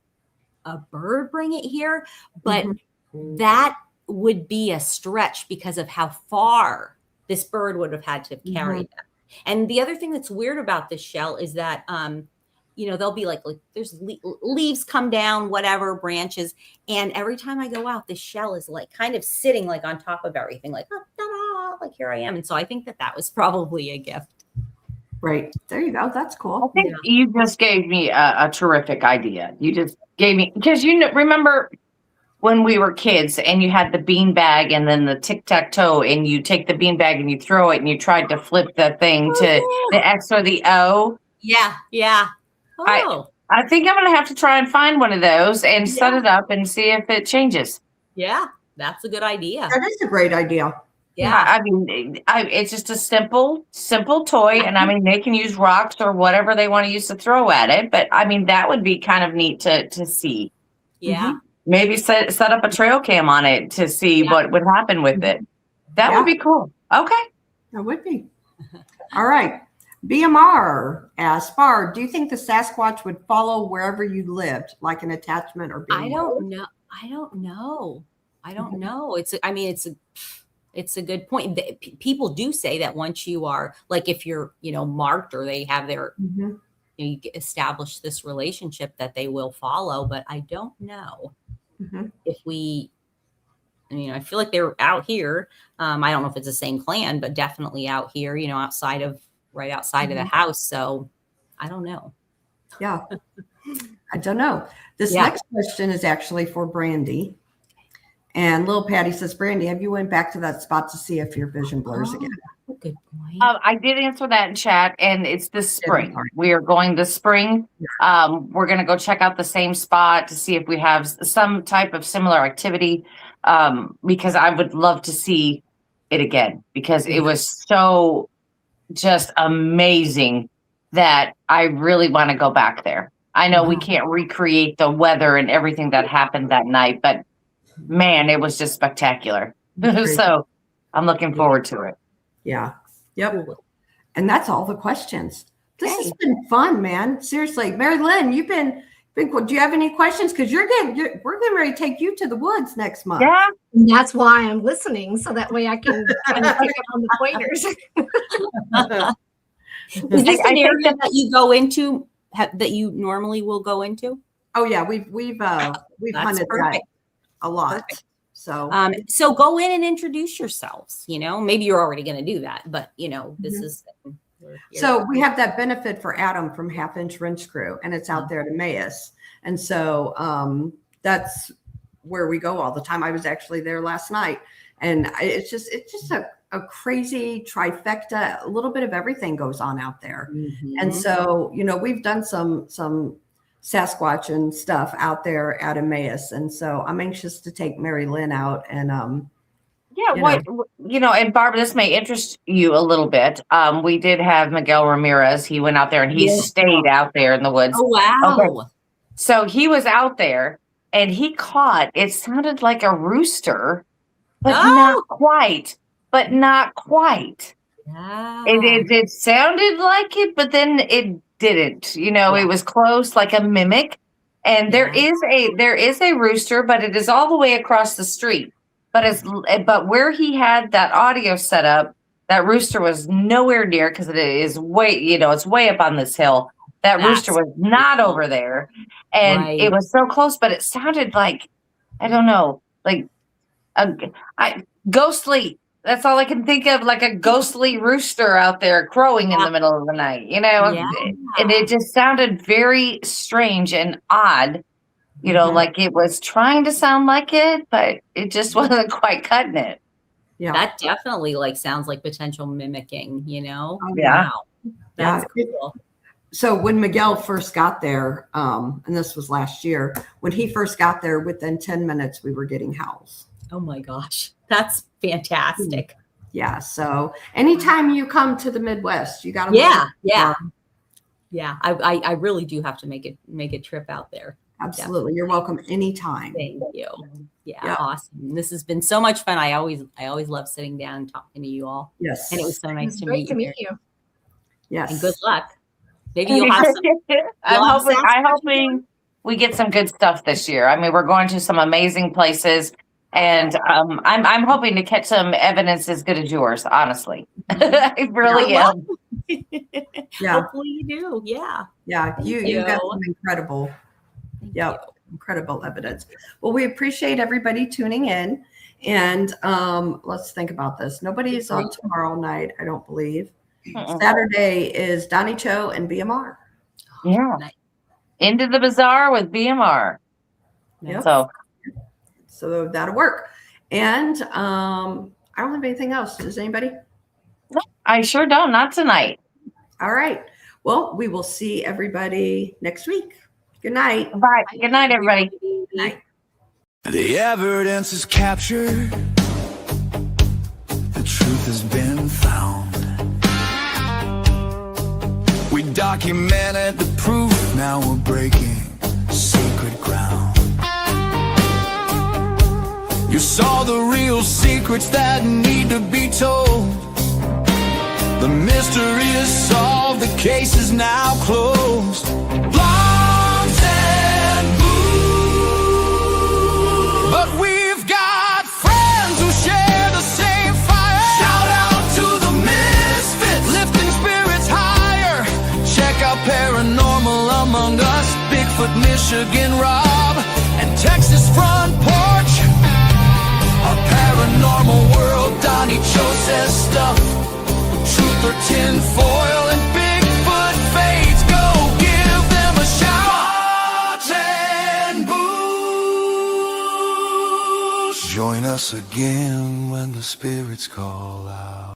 bird bring it here? But that would be a stretch because of how far this bird would have had to have carried them. And the other thing that's weird about this shell is that they'll be like there's leaves come down, whatever, branches. And every time I go out, this shell is like kind of sitting like on top of everything, like, oh, ta-da, like here I am. And so I think that was probably a gift. Right. There you go. That's cool. I think you just gave me a terrific idea. You just gave me, because remember when we were kids and you had the bean bag and then the tic-tac-toe, and you take the bean bag and you throw it and you tried to flip the thing to the X or the O. Yeah. Yeah. Oh. I think I'm going to have to try and find one of those and set it up and see if it changes. Yeah, that's a good idea. That is a great idea. Yeah. I mean, it's just a simple toy. And I mean, they can use rocks or whatever they want to use to throw at it. But I mean, that would be kind of neat to see. Yeah. Maybe set up a trail cam on it to see what would happen with it. That would be cool. Okay. That would be. All right. BMR asks, Barb, do you think the Sasquatch would follow wherever you lived, like an attachment or being I don't know. It's a good point. People do say that once you are, like, if you're, marked, or they have their, you establish this relationship, that they will follow. But I don't know if I feel like they're out here. I don't know if it's the same clan, but definitely out here, right outside of the house. So I don't know. Yeah. I don't know. This next question is actually for Brandy. And Little Patty says, Brandy, have you went back to that spot to see if your vision blurs again? Good point. I did answer that in chat, and it's this spring. We are going this spring. We're going to go check out the same spot to see if we have some type of similar activity, because I would love to see it again, because it was so just amazing that I really want to go back there. I know we can't recreate the weather and everything that happened that night, but man, it was just spectacular. So I'm looking forward to it. Yeah. Yep. And that's all the questions. This has been fun, man. Seriously. MaryLynn, Bigfoot, do you have any questions? Because we're getting ready to take you to the woods next month. Yeah. And that's why I'm listening, so that way I can kind of pick up on the pointers. Is this an area that you go into that you normally will go into? Oh yeah, we've hunted that a lot. Perfect. So go in and introduce yourselves. Maybe you're already going to do that, but this is. So we have that benefit for Adam from Half Inch Wrench Crew, and it's out there at Emmaus. And so that's where we go all the time. I was actually there last night, and it's just a crazy trifecta. A little bit of everything goes on out there. Mm-hmm. And so, we've done some Sasquatch and stuff out there at Emmaus. And so I'm anxious to take MaryLynn out and and Barb, this may interest you a little bit. We did have Miguel Ramirez. He went out there and he stayed out there in the woods. Oh, wow. Okay. So he was out there and he caught, it sounded like a rooster, but not quite. Yeah. It sounded like it, but then it didn't. It was close, like a mimic. And there is a rooster, but it is all the way across the street. But where he had that audio set up, that rooster was nowhere near, because it is way, it's way up on this hill. That rooster was not over there. And it was so close, but it sounded like, I don't know, like ghostly. That's all I can think of, like a ghostly rooster out there crowing in the middle of the night, and it just sounded very strange and odd. Like it was trying to sound like it, but it just wasn't quite cutting it. Yeah. That definitely sounds like potential mimicking, Oh, yeah. Wow. That's cool. So when Miguel first got there, and this was last year, when he first got there, within 10 minutes, we were getting howls. Oh my gosh. That's fantastic. Yeah. So anytime you come to the Midwest, you got to. Yeah. I really do have to make a trip out there. Absolutely. Definitely. You're welcome anytime. Thank you. Yeah, awesome. This has been so much fun. I always love sitting down and talking to you all. Yes. And it was so nice to Great meet to meet you. you. Yes. And good luck. Maybe you'll have some. I'm hoping we get some good stuff this year. I mean, we're going to some amazing places, and I'm hoping to catch some evidence as good as yours. Honestly, I really am. Yeah. Hopefully you do. Yeah. Yeah. You got some incredible. Incredible evidence. Well, we appreciate everybody tuning in, and let's think about this. Nobody is on tomorrow night, I don't believe. Saturday is Donny Cho and BMR. Yeah. Nice. Into the bazaar with BMR. Yep. So that'll work. And I don't have anything else. Does anybody? No, I sure don't. Not tonight. All right. Well, we will see everybody next week. Good night. Bye. Good night, everybody. Good night. The evidence is captured. The truth has been found. We documented the proof. Now we're breaking sacred ground. You saw the real secrets that need to be told. The mystery is solved. The case is now closed. But we've got friends who share the same fire. Shout out to the misfits, lifting spirits higher. Check out Paranormal Among Us, Bigfoot, Michigan Rob, and Texas Front Porch. A paranormal world, Donny Cho says stuff. Truth or tinfoil, and Bigfoot fades. Go give them a shout. Join us again when the spirits call out.